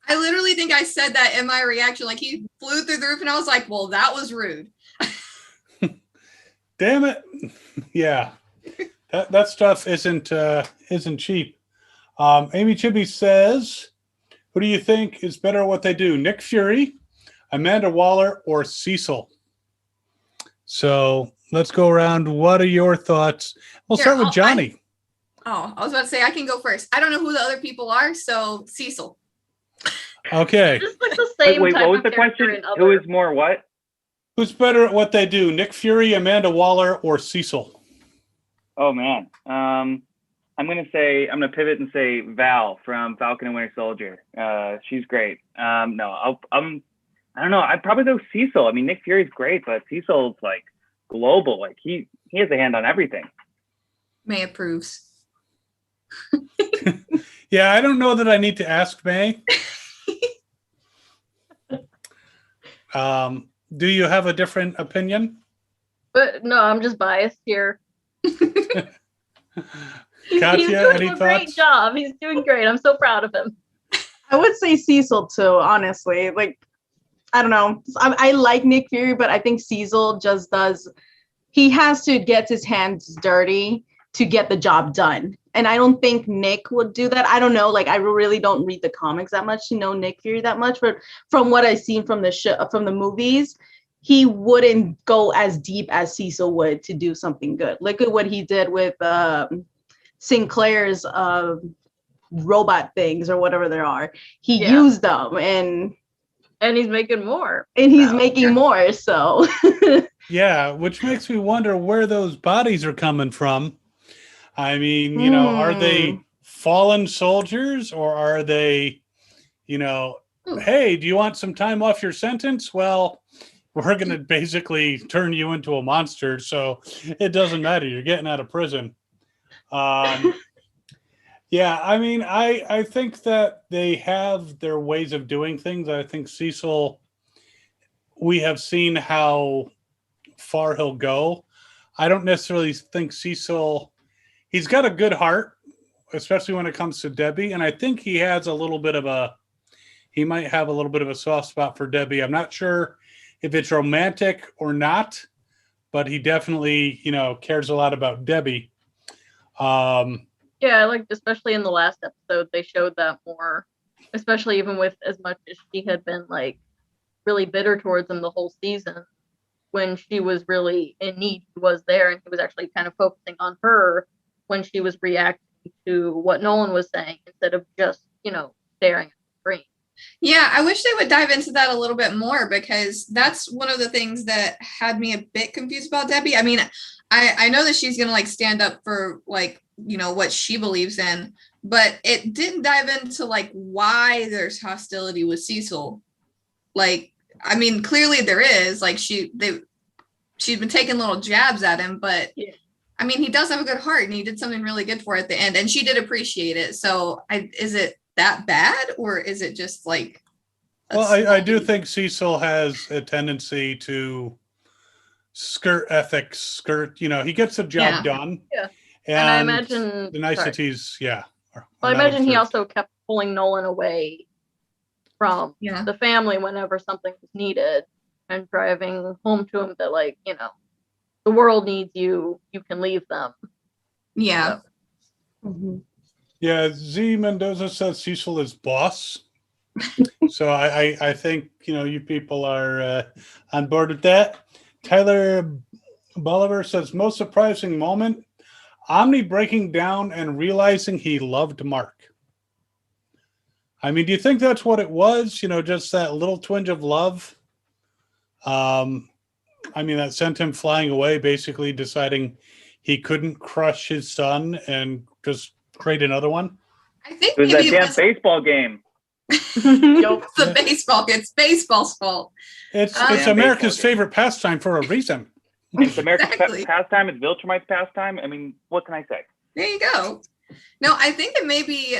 I literally think I said that in my reaction. Like, he flew through the roof, and I was like, well, that was rude. Damn it. Yeah. That stuff isn't cheap. Amy Chibi says, who do you think is better at what they do? Nick Fury, Amanda Waller, or Cecil? So let's go around. What are your thoughts? We'll start with Johnny. I was about to say I can go first. I don't know who the other people are, so Cecil. Okay. Just like the same Wait, type what was of the character question? in other- Who is more what? Who's better at what they do? Nick Fury, Amanda Waller, or Cecil? Oh man. I'm gonna pivot and say Val from Falcon and Winter Soldier. She's great. No, I don't know. I'd probably go Cecil. I mean, Nick Fury's great, but Cecil's like global. Like he has a hand on everything. May approves. Yeah, I don't know that I need to ask Mae. Do you have a different opinion? But no, I'm just biased here. Katya, He's doing any a thoughts? great job. He's doing great. I'm so proud of him. I would say Cecil too, honestly. Like, I don't know. I like Nick Fury, but I think Cecil just does. He has to get his hands dirty to get the job done. And I don't think Nick would do that. I don't know. Like, I really don't read the comics that much to know Nick Fury that much. But from what I've seen from the show, from the movies, he wouldn't go as deep as Cecil would to do something good. Look at what he did with Sinclair's robot things or whatever there are. He used them and he's making more. And he's making more. So yeah, which makes me wonder where those bodies are coming from. I mean, you know, are they fallen soldiers or are they, you know, hey, do you want some time off your sentence? Well, we're going to basically turn you into a monster. So it doesn't matter. You're getting out of prison. Yeah, I mean, I think that they have their ways of doing things. I think Cecil, we have seen how far he'll go. I don't necessarily think Cecil, he's got a good heart, especially when it comes to Debbie. And I think he might have a little bit of a soft spot for Debbie. I'm not sure if it's romantic or not, but he definitely, you know, cares a lot about Debbie. Yeah, like especially in the last episode, they showed that more, especially even with as much as she had been like really bitter towards him the whole season. When she was really in need, he was there, and he was actually kind of focusing on her when she was reacting to what Nolan was saying instead of just, you know, staring at the screen. Yeah, I wish they would dive into that a little bit more because that's one of the things that had me a bit confused about Debbie. I mean, I know that she's going to like stand up for like, you know, what she believes in, but it didn't dive into like why there's hostility with Cecil. Like, I mean, clearly there is, like she's been taking little jabs at him, but yeah. I mean, he does have a good heart and he did something really good for her at the end and she did appreciate it. So is it that bad or is it just like, well, I do think Cecil has a tendency to skirt ethics, you know, he gets the job done. Yeah. And I imagine the niceties, well, I imagine he also kept pulling Nolan away from the family whenever something was needed and driving home to him that, like, you know, the world needs you, you can leave them. Yeah. Mm-hmm. Yeah, Z Mendoza says Cecil is boss. So I think, you know, you people are on board with that. Tyler Bolivar says most surprising moment, Omni breaking down and realizing he loved Mark. I mean, do you think that's what it was? You know, just that little twinge of love? I mean, that sent him flying away, basically deciding he couldn't crush his son and just create another one. I think it was that damn baseball game. It's baseball's fault. It's America's favorite pastime for a reason. It's America's pastime. It's Viltrumite's pastime. I mean, what can I say? There you go. No, I think it may be.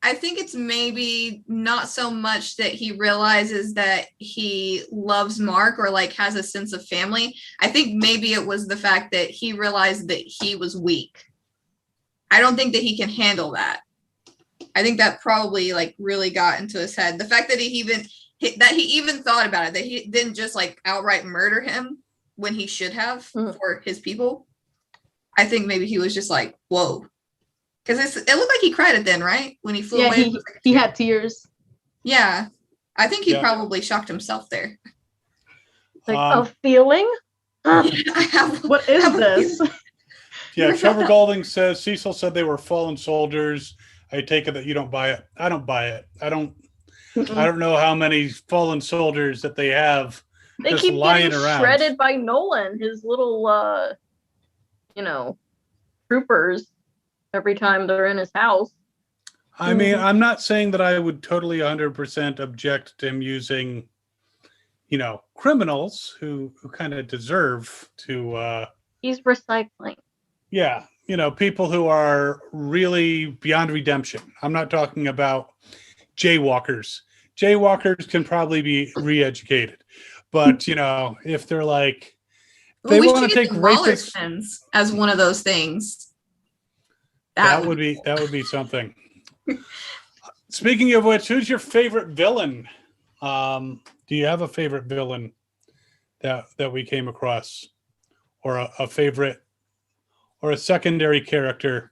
I think it's maybe not so much that he realizes that he loves Mark or like has a sense of family. I think maybe it was the fact that he realized that he was weak. I don't think that he can handle that. I think that probably like really got into his head. The fact that he even thought about it, that he didn't just like outright murder him, when he should have Mhm. for his people. I think maybe he was just like, whoa. Because it looked like he cried at then, right? When he flew Yeah, away. he had tears. Yeah. I think he Yeah. probably shocked himself there. Like Um, a feeling. I have, What I is have a this? feeling- Yeah, Trevor Golding says Cecil said they were fallen soldiers. I take it that you don't buy it. I don't buy it. I don't know how many fallen soldiers that they have They just keep lying getting around. shredded by Nolan, his little troopers every time they're in his house. I mean, I'm not saying that I would totally 100% object to him using, criminals who kind of deserve to, He's recycling. yeah, people who are really beyond redemption. I'm not talking about jaywalkers. Jaywalkers can probably be re-educated, but if they're like, Well, they we want should to get take the Waller rapists, twins as one of those things. that would be something. Speaking of which, who's your favorite villain? Do you have a favorite villain that we came across, or a favorite, or a secondary character?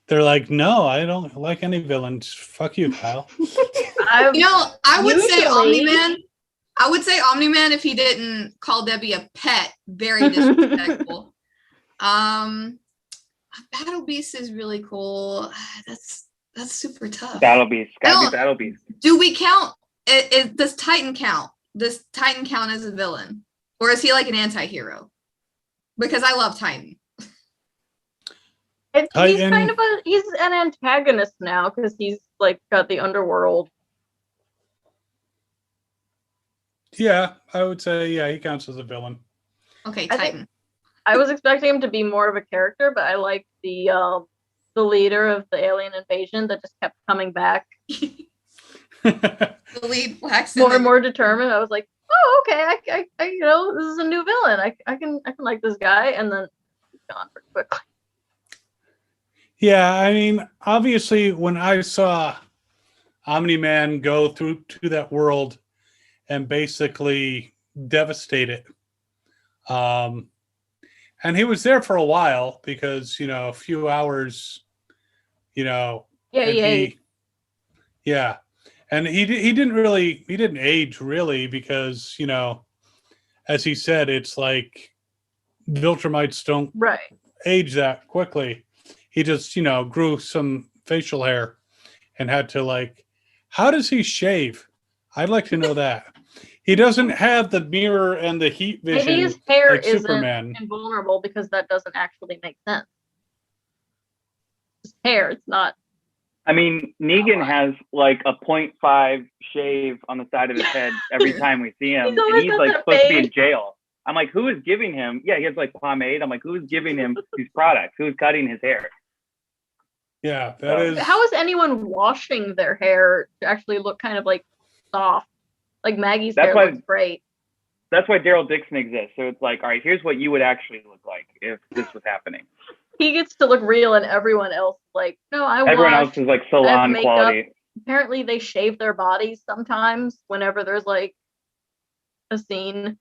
They're like, no, I don't like any villains. Fuck you, Kyle. I would say Usually- Omniman. I would say Omniman if he didn't call Debbie a pet. Very disrespectful. Battle Beast is really cool. That's super tough. Battle Beast. Gotta No. be Battle Beast. Do we count? Does Titan count? Does Titan count as a villain, or is he like an anti-hero? Because I love Titan. He's Titan- kind of he's an antagonist now because he's like got the underworld. Yeah, I would say, yeah, he counts as a villain. Okay, I think- Titan. I was expecting him to be more of a character, but I like the leader of the alien invasion that just kept coming back, The lead blacks. more and more determined. I was like, oh, okay, I this is a new villain. I can like this guy, and then he's gone pretty quickly. Yeah, I mean, obviously, when I saw Omni-Man go through to that world and basically devastate it, and he was there for a while because a few hours, Yeah, and yeah, and he didn't age really because as he said, it's like Viltrumites don't right. age that quickly. He just, grew some facial hair and had to how does he shave? I'd like to know that. He doesn't have the mirror and the heat vision Maybe his hair like isn't Superman. invulnerable because that doesn't actually make sense. His hair, it's not. I mean, Negan has like a 0.5 shave on the side of his head every time we see him, He's always and he's got like that supposed to be in fade. jail. I'm like, who is giving him? Yeah, he has like pomade. I'm like, who is giving him these products? Who's cutting his hair? Yeah, that is. How is anyone washing their hair to actually look kind of like soft? Like Maggie's That's hair why- looks great. That's why Daryl Dixon exists. So it's like, all right, here's what you would actually look like if this was happening. He gets to look real, and everyone else like, no, I Everyone wash. else is like salon makeup. quality. Apparently, they shave their bodies sometimes whenever there's like a scene.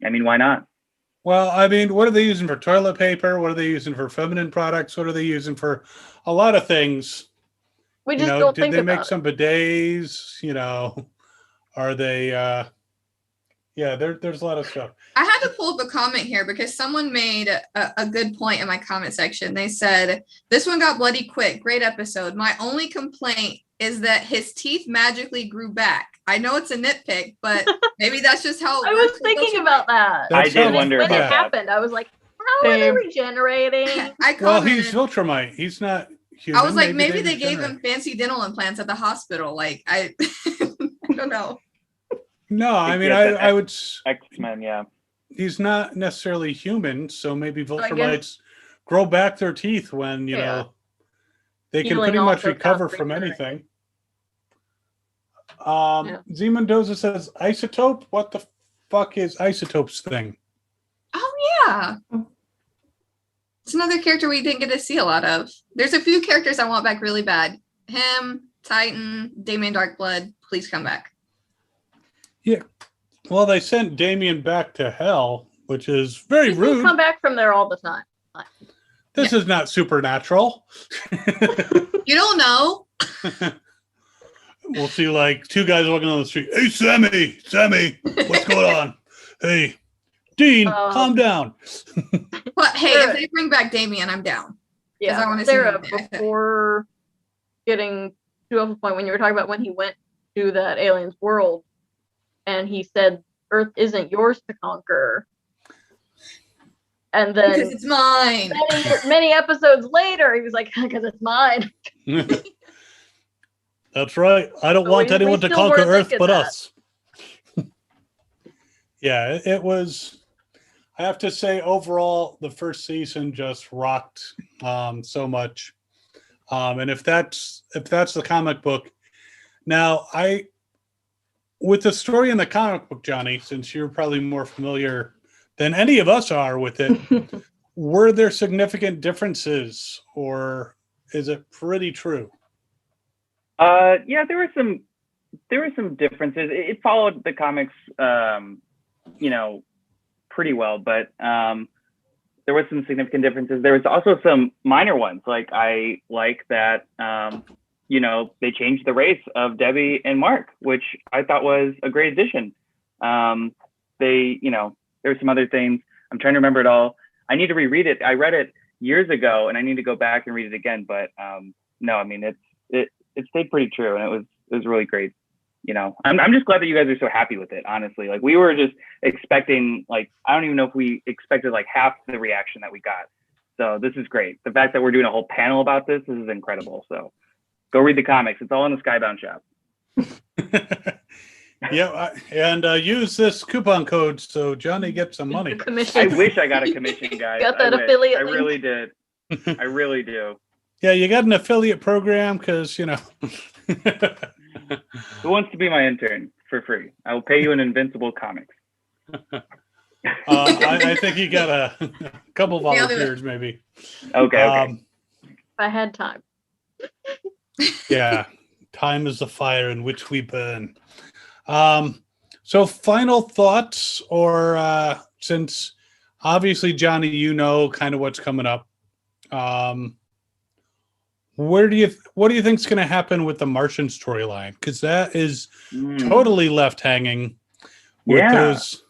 I mean, why not? Well, I mean, what are they using for toilet paper? What are they using for feminine products? What are they using for a lot of things? We just don't did think they about make it. some bidets? Are they? Yeah, there's a lot of stuff. I had to pull up a comment here because someone made a good point in my comment section. They said, this one got bloody quick. Great episode. My only complaint is that his teeth magically grew back. I know it's a nitpick, but maybe that's just how it I works was with thinking those- about that. That's I did how- wonder When about it that. happened, I was like, how are they Same. regenerating? I Well, commented, he's Viltrumite. He's not human. I was like, maybe they gave regenerate. him fancy dental implants at the hospital. Like, I don't know. No, I mean, Yeah, that- I would. X-Men, yeah. He's not necessarily human, so maybe I guess- Viltrumites grow back their teeth when Yeah. they can Healing pretty much also recover counts from regenerate. anything. Yeah. Z Mendoza says isotope. What the fuck is isotope's thing? Oh, yeah. It's another character we didn't get to see a lot of. There's a few characters I want back really bad. Him, Titan, Damien Darkblood, please come back. Well, they sent Damien back to hell, which is very He's rude. come back from there all the time. This is not supernatural. You don't know. We'll see like two guys walking on the street. Hey, Sammy, what's going on? Hey, Dean, calm down. But hey, Sarah, if they bring back Damien, I'm down. Yeah, I wanna see Sarah, him. before getting to a point when you were talking about when he went to that alien's world and he said, Earth isn't yours to conquer. And then Because it's mine. many episodes later, he was like, because it's mine. That's right. I don't So want we anyone to still conquer were Earth thinking but that. us. Yeah, it was. I have to say, overall, the first season just rocked so much. And if that's the comic book, now with the story in the comic book, Johnny, since you're probably more familiar than any of us are with it, were there significant differences, or is it pretty true? Yeah, there were some differences. It followed the comics, pretty well, but there was some significant differences. There was also some minor ones. Like I like that, they changed the race of Debbie and Mark, which I thought was a great addition. There were some other things. I'm trying to remember it all. I need to reread it. I read it years ago, and I need to go back and read it again. But no, I mean it stayed pretty true, and it was really great. I'm just glad that you guys are so happy with it. Honestly, like we were just expecting, like I don't even know if we expected like half the reaction that we got. So this is great. The fact that we're doing a whole panel about this is incredible. So go read the comics. It's all in the Skybound shop. Yeah, and use this coupon code so Johnny gets some money. Commission. I wish I got a commission, guys. Got that I wish. affiliate I link? really did. I really do. Yeah, you got an affiliate program because Who wants to be my intern for free? I will pay you in Invincible comics. I think you got a couple volunteers, maybe. Okay. If I had time. Yeah, time is the fire in which we burn. So final thoughts, or since obviously Johnny, kind of what's coming up. What do you think is going to happen with the Martian storyline? Because that is totally left hanging. With those,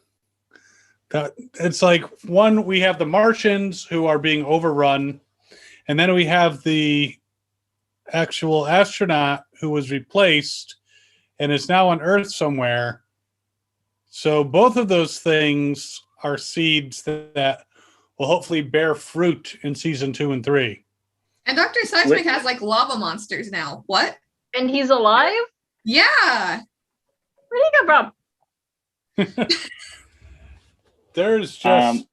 it's like we have the Martians who are being overrun, and then we have the actual astronaut who was replaced and is now on Earth somewhere. So both of those things are seeds that will hopefully bear fruit in season 2 and 3. And Dr. Seismic has like lava monsters now. What? And he's alive? Yeah. Where'd he come from? There's just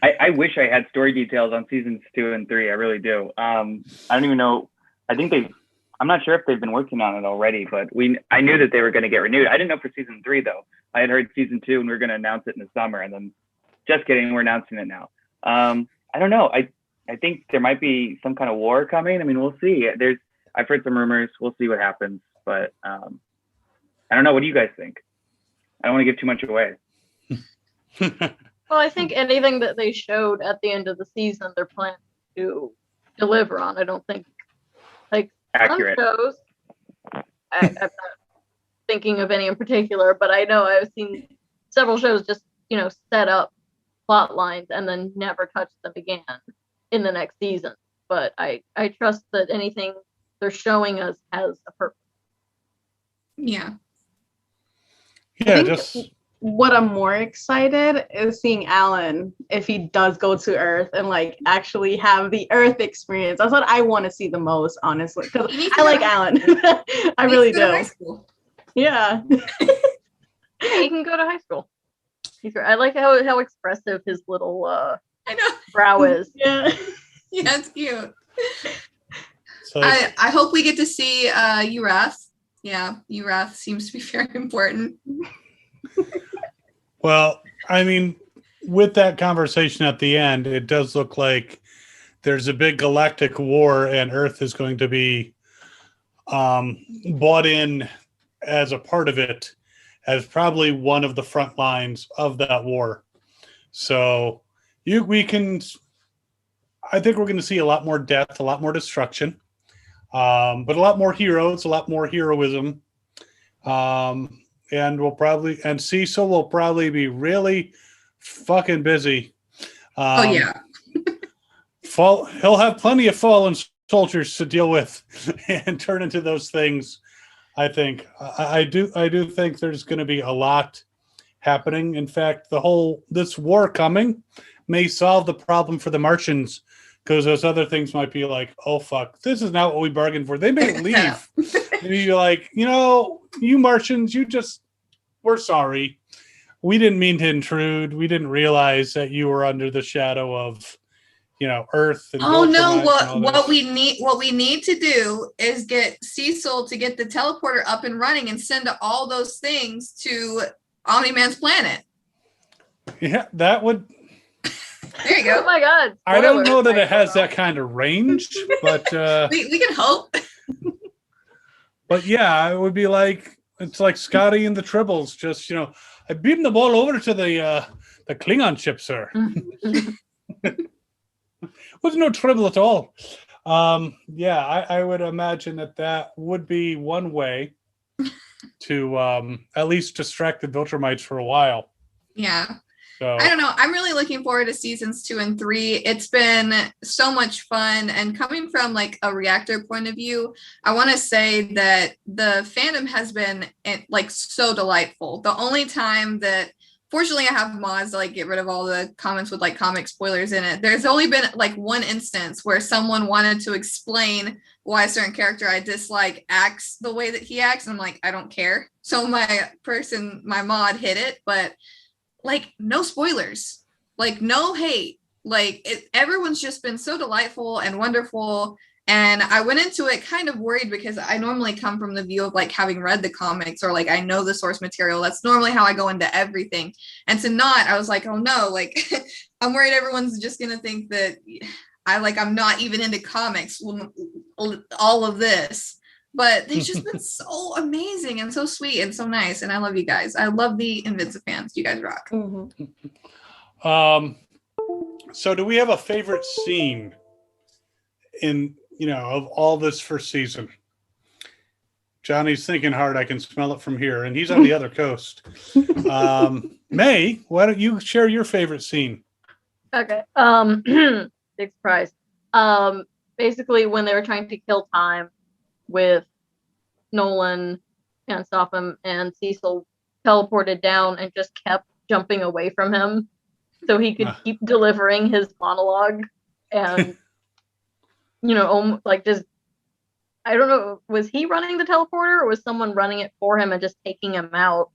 I wish I had story details on seasons 2 and 3. I really do. I don't even know. I'm not sure if they've been working on it already, but I knew that they were going to get renewed. I didn't know for season 3 though. I had heard season 2 and we were going to announce it in the summer, and then just kidding, we're announcing it now. I don't know. I think there might be some kind of war coming. I mean, we'll see. I've heard some rumors. We'll see what happens, but I don't know. What do you guys think? I don't want to give too much away. Well, I think anything that they showed at the end of the season, they're planning to deliver on. I don't think, like, Accurate. some shows, I'm not thinking of any in particular, but I know I've seen several shows just, set up plot lines and then never touch them again in the next season. But I trust that anything they're showing us has a purpose. Yeah. yeah, What I'm more excited is seeing Alan if he does go to Earth and like actually have the Earth experience. That's what I want to see the most, honestly, because I like Alan. I really do. Yeah. Yeah, he can go to high school. I like how expressive his little I know. brow is. Yeah. Yeah, it's cute. so I hope we get to see Urath. Yeah, Urath seems to be very important. well, I mean, with that conversation at the end, it does look like there's a big galactic war and Earth is going to be bought in as a part of it. as probably one of the front lines of that war. So I think we're going to see a lot more death, a lot more destruction, but a lot more heroes, a lot more heroism. And Cecil will probably be really fucking busy. Oh yeah. He'll have plenty of fallen soldiers to deal with and turn into those things. I think I do think there's going to be a lot happening. In fact, this war coming may solve the problem for the Martians, because those other things might be like, oh fuck, this is not what we bargained for. They may leave. Maybe you're like, you Martians, we're sorry. We didn't mean to intrude. We didn't realize that you were under the shadow of, Earth. And oh no! What we need to do is get Cecil to get the teleporter up and running and send all those things to Omniman's planet. Yeah, that would. There you go. Oh my god! I don't know that it has that kind of range, but we can hope. But yeah, it would be like it's like Scotty and the Tribbles. Just I beamed the ball over to the Klingon ship, sir. Was no trouble at all. I would imagine that would be one way to at least distract the Viltrumites for a while. Yeah. So I don't know. I'm really looking forward to seasons 2 and 3. It's been so much fun. And coming from like a reactor point of view, I want to say that the fandom has been like so delightful. The only time that fortunately, I have mods to like get rid of all the comments with like comic spoilers in it. There's only been like one instance where someone wanted to explain why a certain character I dislike acts the way that he acts. And I'm like, I don't care. So my mod hit it, but like no spoilers, like no hate. Like everyone's just been so delightful and wonderful. And I went into it kind of worried because I normally come from the view of like having read the comics or like I know the source material. That's normally how I go into everything. And to not, I was like, oh no, like I'm worried everyone's just going to think that I'm not even into comics, all of this. But they've just been so amazing and so sweet and so nice. And I love you guys. I love the Invincible fans. You guys rock. Mm-hmm. So do we have a favorite scene of all this first season? Johnny's thinking hard. I can smell it from here, and he's on the other coast. Mae, why don't you share your favorite scene? Okay. Big surprise. Basically, when they were trying to kill time with Nolan and stop him, and Cecil teleported down and just kept jumping away from him so he could keep delivering his monologue and just, I don't know, was he running the teleporter or was someone running it for him and just taking him out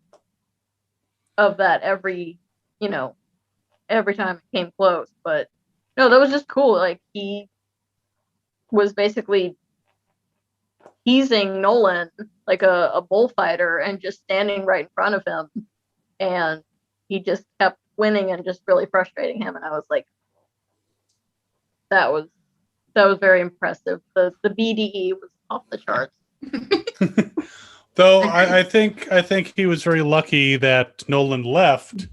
of that every time it came close? But no, that was just cool. Like, he was basically teasing Nolan like a bullfighter and just standing right in front of him. And he just kept winning and just really frustrating him. And I was like, that was very impressive. The BDE was off the charts. Though I think he was very lucky that Nolan left,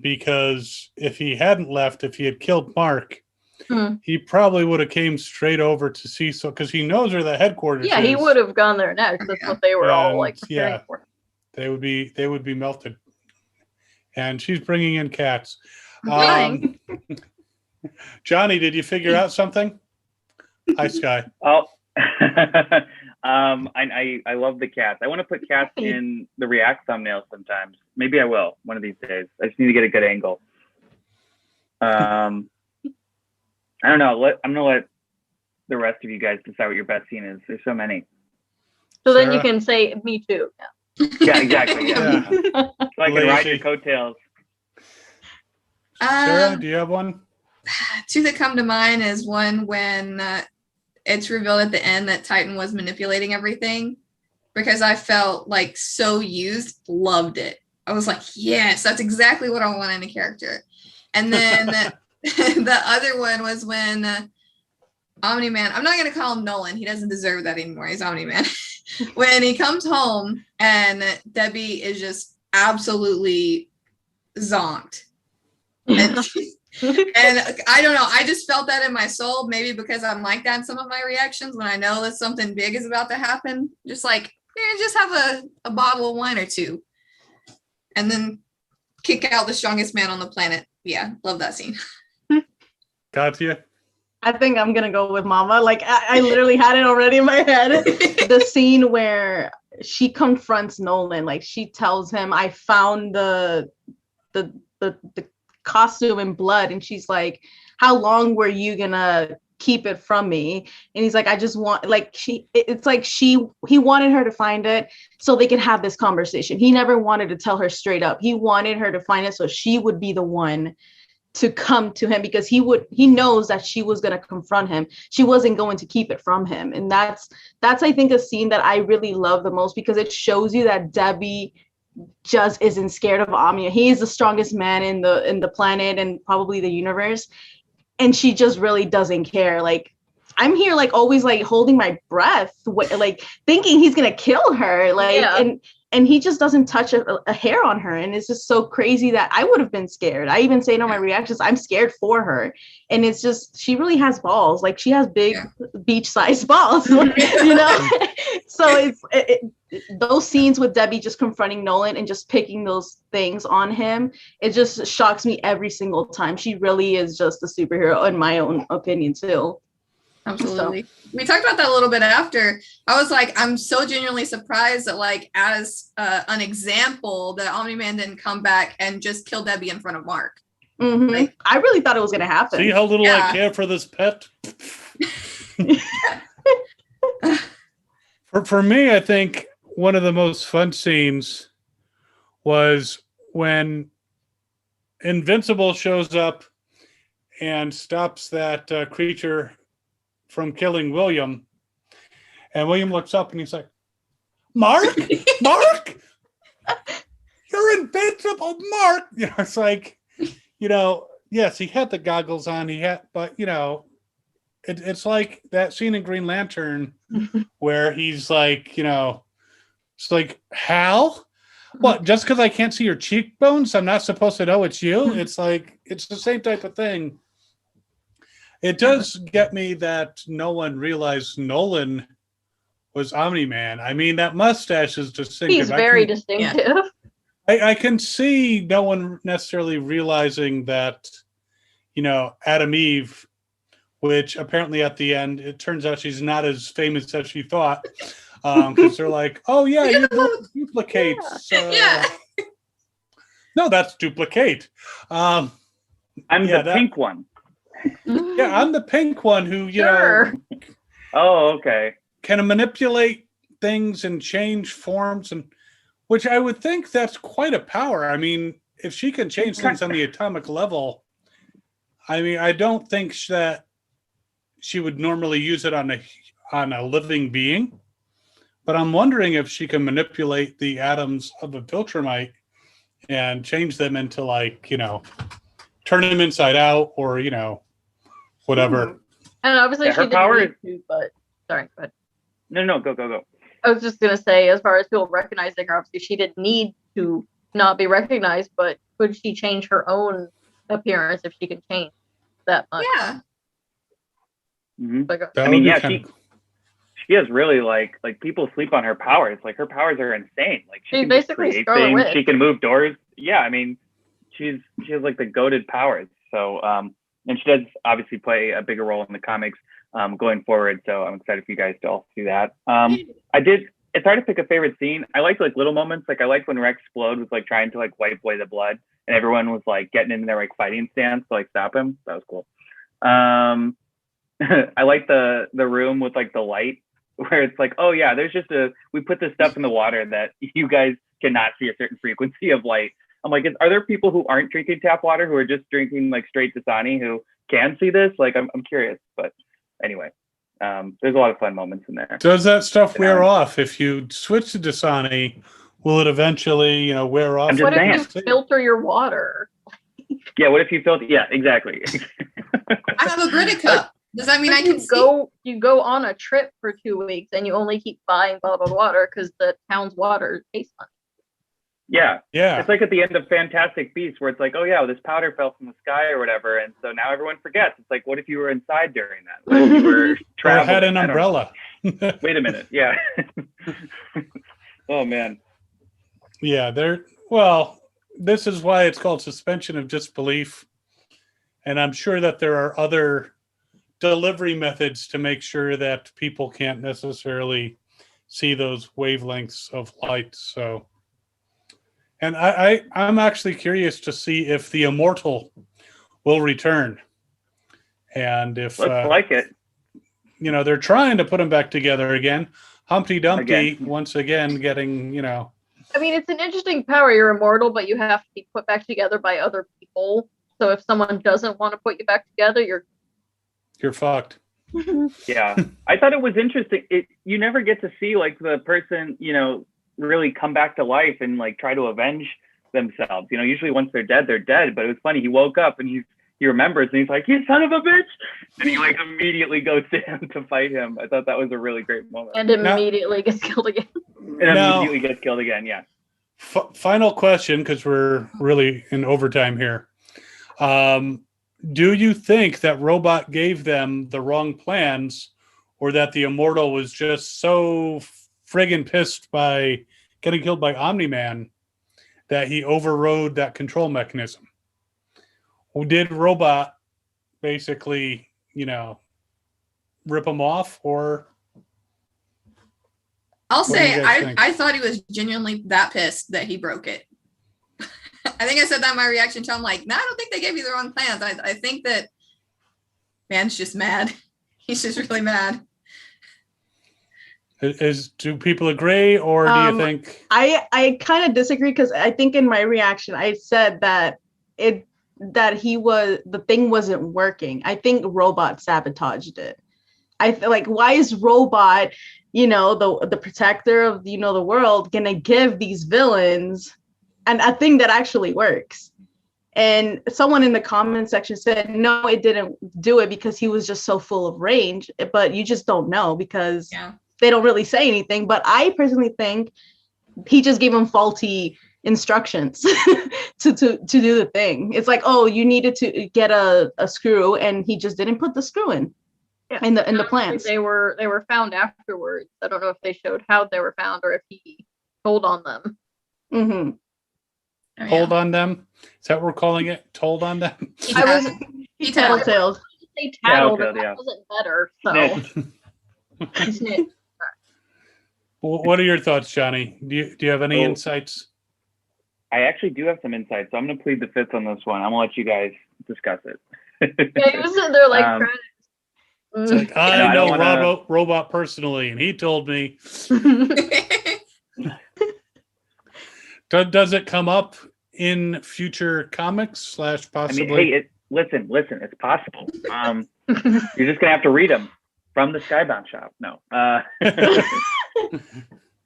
because if he hadn't left, if he had killed Mark, he probably would have came straight over to Cecil because he knows where the headquarters is. Yeah, he would have gone there next. That's what they were all like preparing for. They would be melted. And she's bringing in cats. Johnny, did you figure out something? Hi, Sky. Oh, I love the cats. I want to put cats in the React thumbnail sometimes. Maybe I will one of these days. I just need to get a good angle. I don't know. I'm gonna let the rest of you guys decide what your best scene is. There's so many. So then you can say me too. Yeah, exactly. Yeah. So I can ride your coattails. Sarah, do you have one? Two that come to mind is one when it's revealed at the end that Titan was manipulating everything, because I felt like so used, loved it. I was like, yes, that's exactly what I want in a character. And then the other one was when Omniman, I'm not going to call him Nolan. He doesn't deserve that anymore. He's Omniman. when he comes home and Debbie is just absolutely zonked. And, and I don't know, I just felt that in my soul, maybe because I'm like that in some of my reactions when I know that something big is about to happen. Just like, just have a bottle of wine or two and then kick out the strongest man on the planet. Yeah, love that scene. Katya? I think I'm gonna go with Mama. Like I literally had it already in my head. The scene where she confronts Nolan, like she tells him, "I found the costume in blood," and she's like, "How long were you gonna keep it from me?" And he's like, "I just want," like he wanted her to find it so they can have this conversation. He never wanted to tell her straight up. He wanted her to find it so she would be the one to come to him, because he knows that she was going to confront him. She wasn't going to keep it from him. And that's I think a scene that I really love the most, because it shows you that Debbie just isn't scared of Omnia. He is the strongest man in the planet and probably the universe. And she just really doesn't care. Like, I'm here like always like holding my breath, like thinking he's going to kill her. Like, yeah. And he just doesn't touch a hair on her. And it's just so crazy that I would have been scared. I even say in all my reactions, I'm scared for her. And it's just, she really has balls. Like she has big beach-sized balls, you know? So those scenes with Debbie just confronting Nolan and just picking those things on him, it just shocks me every single time. She really is just a superhero in my own opinion too. Absolutely. So, we talked about that a little bit after. I was like, I'm so genuinely surprised that, like, as an example, that Omniman didn't come back and just kill Debbie in front of Mark. Mm-hmm. Like, I really thought it was going to happen. See how little I care for this pet? For me, I think one of the most fun scenes was when Invincible shows up and stops that creature from killing William, and William looks up and he's like, "Mark, Mark, you're invincible, Mark." You know, it's like, you know, yes, he had the goggles on, but you know, it's like that scene in Green Lantern where he's like, you know, it's like, Hal, what? Just because I can't see your cheekbones, I'm not supposed to know it's you? It's like, it's the same type of thing. It does get me that no one realized Nolan was Omni-Man. I mean, that mustache is distinctive. He's very distinctive. I can see no one necessarily realizing that, you know, Adam Eve, which apparently at the end, it turns out she's not as famous as she thought. Because they're like, "Oh, yeah, you're the duplicates." No, that's duplicate. I'm the pink one. Yeah, I'm the pink one who, you know. Oh, okay. Can manipulate things and change forms, and which I would think that's quite a power. I mean, if she can change things on the atomic level, I mean, I don't think that she would normally use it on a living being. But I'm wondering if she can manipulate the atoms of a Viltrumite and change them into, like, you know, turn them inside out, or, you know, whatever. And obviously she didn't need to, but sorry, go ahead. No, go. I was just gonna say, as far as people recognizing her, obviously she didn't need to not be recognized, but could she change her own appearance if she could change that much? Yeah. Mm-hmm. I mean, yeah, she has really like people sleep on her powers. Like, her powers are insane. Like, she can basically create things. She can move doors. Yeah, I mean, she has like the goated powers. So and she does obviously play a bigger role in the comics going forward. So I'm excited for you guys to also do that. It's hard to pick a favorite scene. I like little moments. Like, I like when Rex Splode was like trying to like wipe away the blood, and everyone was like getting in their like fighting stance to like stop him. That was cool. I like the room with like the light, where it's like, oh yeah, there's just we put this stuff in the water that you guys cannot see a certain frequency of light. I'm like, are there people who aren't drinking tap water, who are just drinking like straight Dasani, who can see this? Like, I'm curious, but anyway, there's a lot of fun moments in there. Does that stuff wear off if you switch to Dasani? Will it eventually, you know, wear off? What if you filter your water? Yeah, what if you filter? Yeah, exactly. I have a Brita cup. Does that mean I can you go on a trip for 2 weeks and you only keep buying bottled water because the town's water tastes funny? Yeah. Yeah. It's like at the end of Fantastic Beasts where it's like, oh yeah, this powder fell from the sky or whatever, and so now everyone forgets. It's like, what if you were inside during that? What if you were Or traveling? had an umbrella. Wait a minute. Yeah. Oh man. Yeah, well, this is why it's called suspension of disbelief. And I'm sure that there are other delivery methods to make sure that people can't necessarily see those wavelengths of light. So, and I'm actually curious to see if the immortal will return. And if Looks like it. You know, they're trying to put them back together again. Humpty Dumpty Again. once again getting, you know. I mean, it's an interesting power. You're immortal, but you have to be put back together by other people. So if someone doesn't want to put you back together, you're fucked. Yeah. I thought it was interesting. You never get to see like the person, you know, really come back to life and like try to avenge themselves. You know, usually once they're dead, but it was funny. He woke up and he remembers and he's like, you son of a bitch. And he like immediately goes to him to fight him. I thought that was a really great moment. and immediately gets killed again. And immediately gets killed again. Yeah. Final question, because we're really in overtime here. Do you think that Robot gave them the wrong plans, or that the Immortal was just so friggin' pissed by getting killed by Omniman that he overrode that control mechanism? Or did Robot basically, you know, rip him off? Or I'll say think? I thought he was genuinely that pissed that he broke it. I think I said that in my reaction to him, like, no, I don't think they gave you the wrong plans. I think that man's just mad. He's just really mad. Do people agree, or do you think? I kind of disagree, because I think in my reaction I said that the thing wasn't working. I think Robot sabotaged it. I feel like, why is Robot, you know, the protector of, you know, the world, gonna give these villains and a thing that actually works? And someone in the comment section said, no, it didn't do it because he was just so full of rage. But you just don't know, because they don't really say anything. But I personally think he just gave him faulty instructions to do the thing. It's like, oh, you needed to get a screw, and he just didn't put the screw in. Yeah. In the plans. They were found afterwards. I don't know if they showed how they were found or if he told on them. Mm-hmm. Oh, Told on them? Is that what we're calling it? Told on them? He Tattletaled. They tattled, Tattletailed, and that yeah. wasn't better. So Snitch. What are your thoughts, Johnny? Do you have any insights? I actually do have some insights, so I'm going to plead the fifth on this one. I'm going to let you guys discuss it. yeah, he was in there like trying to. It's like, I know Robot personally, and he told me. Does it come up in future comics / possibly? I mean, hey, listen, it's possible. You're just going to have to read them from the Skybound shop. No.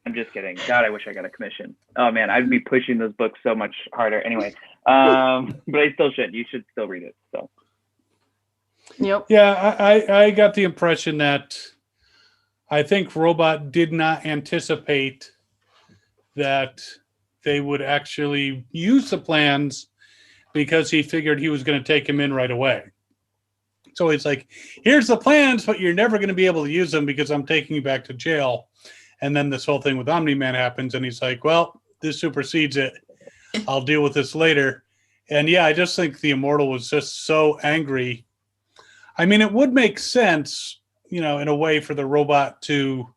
I'm just kidding. God, I wish I got a commission. Oh, man, I'd be pushing those books so much harder. Anyway, but I still should. You should still read it. So. Yep. Yeah, I got the impression that I think Robot did not anticipate that they would actually use the plans, because he figured he was going to take him in right away. So it's like, here's the plans, but you're never going to be able to use them because I'm taking you back to jail. And then this whole thing with Omni-Man happens, and he's like, well, this supersedes it. I'll deal with this later. And yeah, I just think the Immortal was just so angry. I mean, it would make sense, you know, in a way for the Robot to,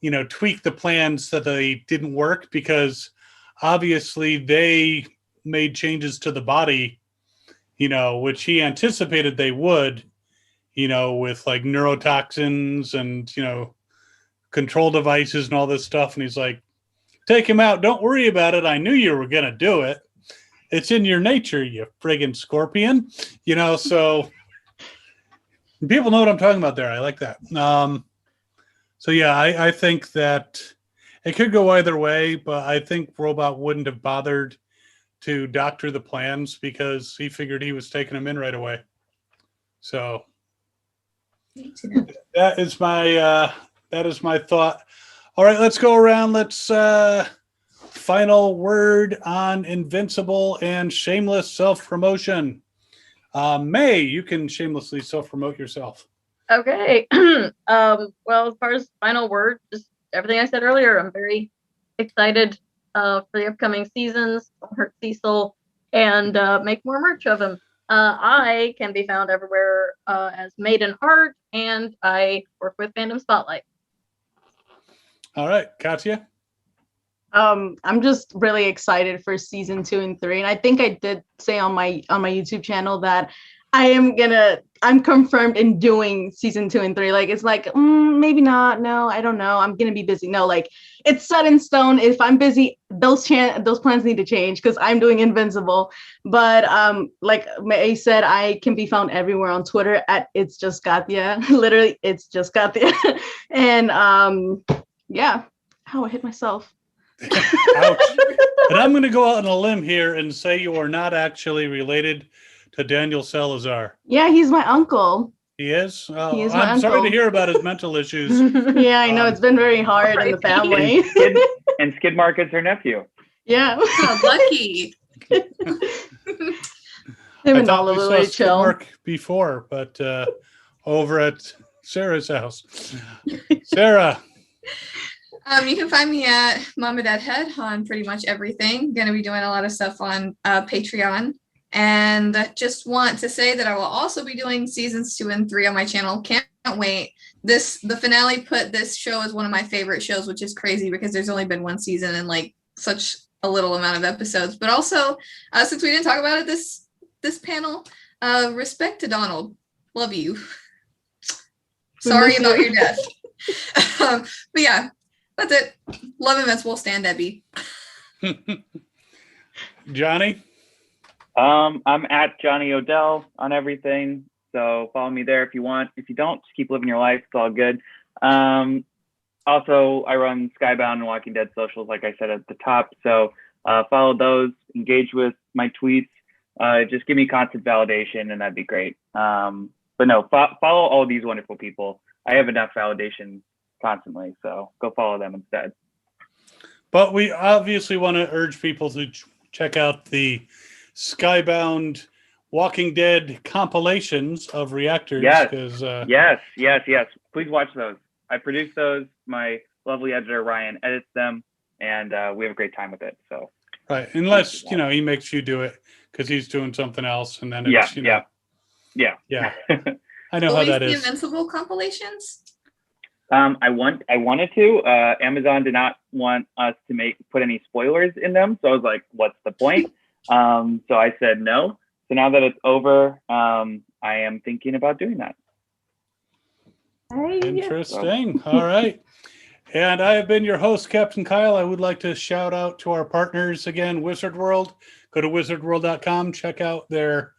you know, tweak the plans that they didn't work, because obviously they made changes to the body, you know, which he anticipated they would, you know, with like neurotoxins and, you know, control devices and all this stuff. And he's like, take him out. Don't worry about it. I knew you were going to do it. It's in your nature, you friggin' scorpion, you know, so people know what I'm talking about there. I like that. So yeah, I think that it could go either way, but I think Robot wouldn't have bothered to doctor the plans because he figured he was taking them in right away. So That is my thought. All right, let's go around. Let's final word on Invincible and shameless self-promotion. Mae, you can shamelessly self-promote yourself. Okay. Well, as far as final word, just everything I said earlier, I'm very excited for the upcoming seasons. Don't hurt Cecil, and make more merch of him. I can be found everywhere as Maiden Art, and I work with Fandom Spotlight. All right, Katya. I'm just really excited for season 2 and 3, and I think I did say on my YouTube channel that I'm confirmed in doing season 2 and 3. Like, it's like, maybe not. No, I don't know. I'm gonna be busy. No, like, it's set in stone. If I'm busy, those plans need to change because I'm doing Invincible. But like Mae said, I can be found everywhere on Twitter at It's Just Katya. Literally, It's Just Katya. And yeah. How I hit myself. Ouch. And I'm going to go out on a limb here and say you are not actually related to Daniel Salazar. Yeah, he's my uncle. He is? He is my I'm sorry uncle. to hear about his mental issues. Yeah, I know. It's been very hard in the family. And Skid Market's her nephew. Yeah. Oh, lucky. Him I and thought we Oliver saw were Skid chill. Mark before, but over at Sarah's house. Sarah. You can find me at Mama Dad Head on pretty much everything. Going to be doing a lot of stuff on Patreon. And just want to say that I will also be doing seasons 2 and 3 on my channel. Can't wait. The finale put this show as one of my favorite shows, which is crazy because there's only been one season and like such a little amount of episodes. But also, since we didn't talk about it this panel, respect to Donald. Love you. Sorry about your death. But yeah. That's it. Love Invincible. Stan Debbie. Johnny? I'm at Johnny Odell on everything. So follow me there if you want. If you don't, just keep living your life. It's all good. Also, I run Skybound and Walking Dead socials, like I said at the top. So follow those, engage with my tweets. Just give me constant validation, and that'd be great. But no, follow all these wonderful people. I have enough validation constantly, so go follow them instead. But we obviously want to urge people to check out the Skybound Walking Dead compilations of reactors. Yes. Yes. Please watch those. I produce those. My lovely editor Ryan edits them, and we have a great time with it. So right, unless he makes you do it because he's doing something else, and then it's yeah. I know how that the is. Invincible compilations. I wanted to. Amazon did not want us to put any spoilers in them, so I was like, "What's the point?" So I said no. So now that it's over, I am thinking about doing that. Interesting. All right. And I have been your host, Captain Kyle. I would like to shout out to our partners again, Wizard World. Go to wizardworld.com. Check out their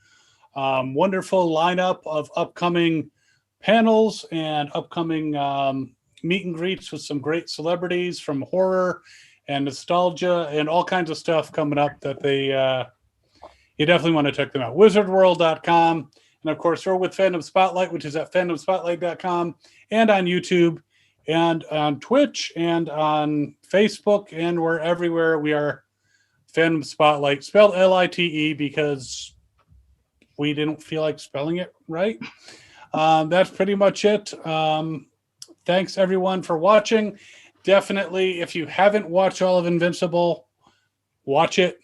wonderful lineup of upcoming panels and upcoming meet and greets with some great celebrities from horror and nostalgia and all kinds of stuff coming up that you definitely want to check them out. Wizardworld.com. And of course, we're with Fandom Spotlight, which is at fandomspotlight.com and on YouTube and on Twitch and on Facebook, and we're everywhere. We are Fandom Spotlight, spelled Lite, because we didn't feel like spelling it right. That's pretty much it. Thanks everyone for watching. Definitely, if you haven't watched all of Invincible, watch it.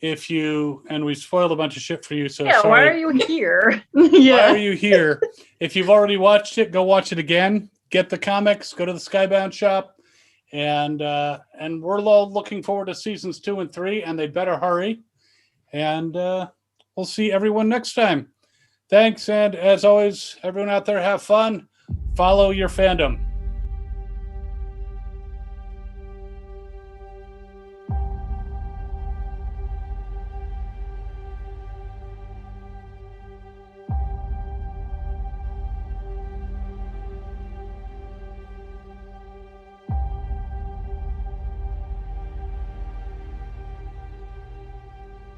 And we spoiled a bunch of shit for you, so sorry. Why are you here? Why are you here? If you've already watched it, go watch it again. Get the comics, go to the Skybound shop, and we're all looking forward to seasons 2 and 3, and they better hurry. And we'll see everyone next time. Thanks, and as always, everyone out there, have fun. Follow your fandom.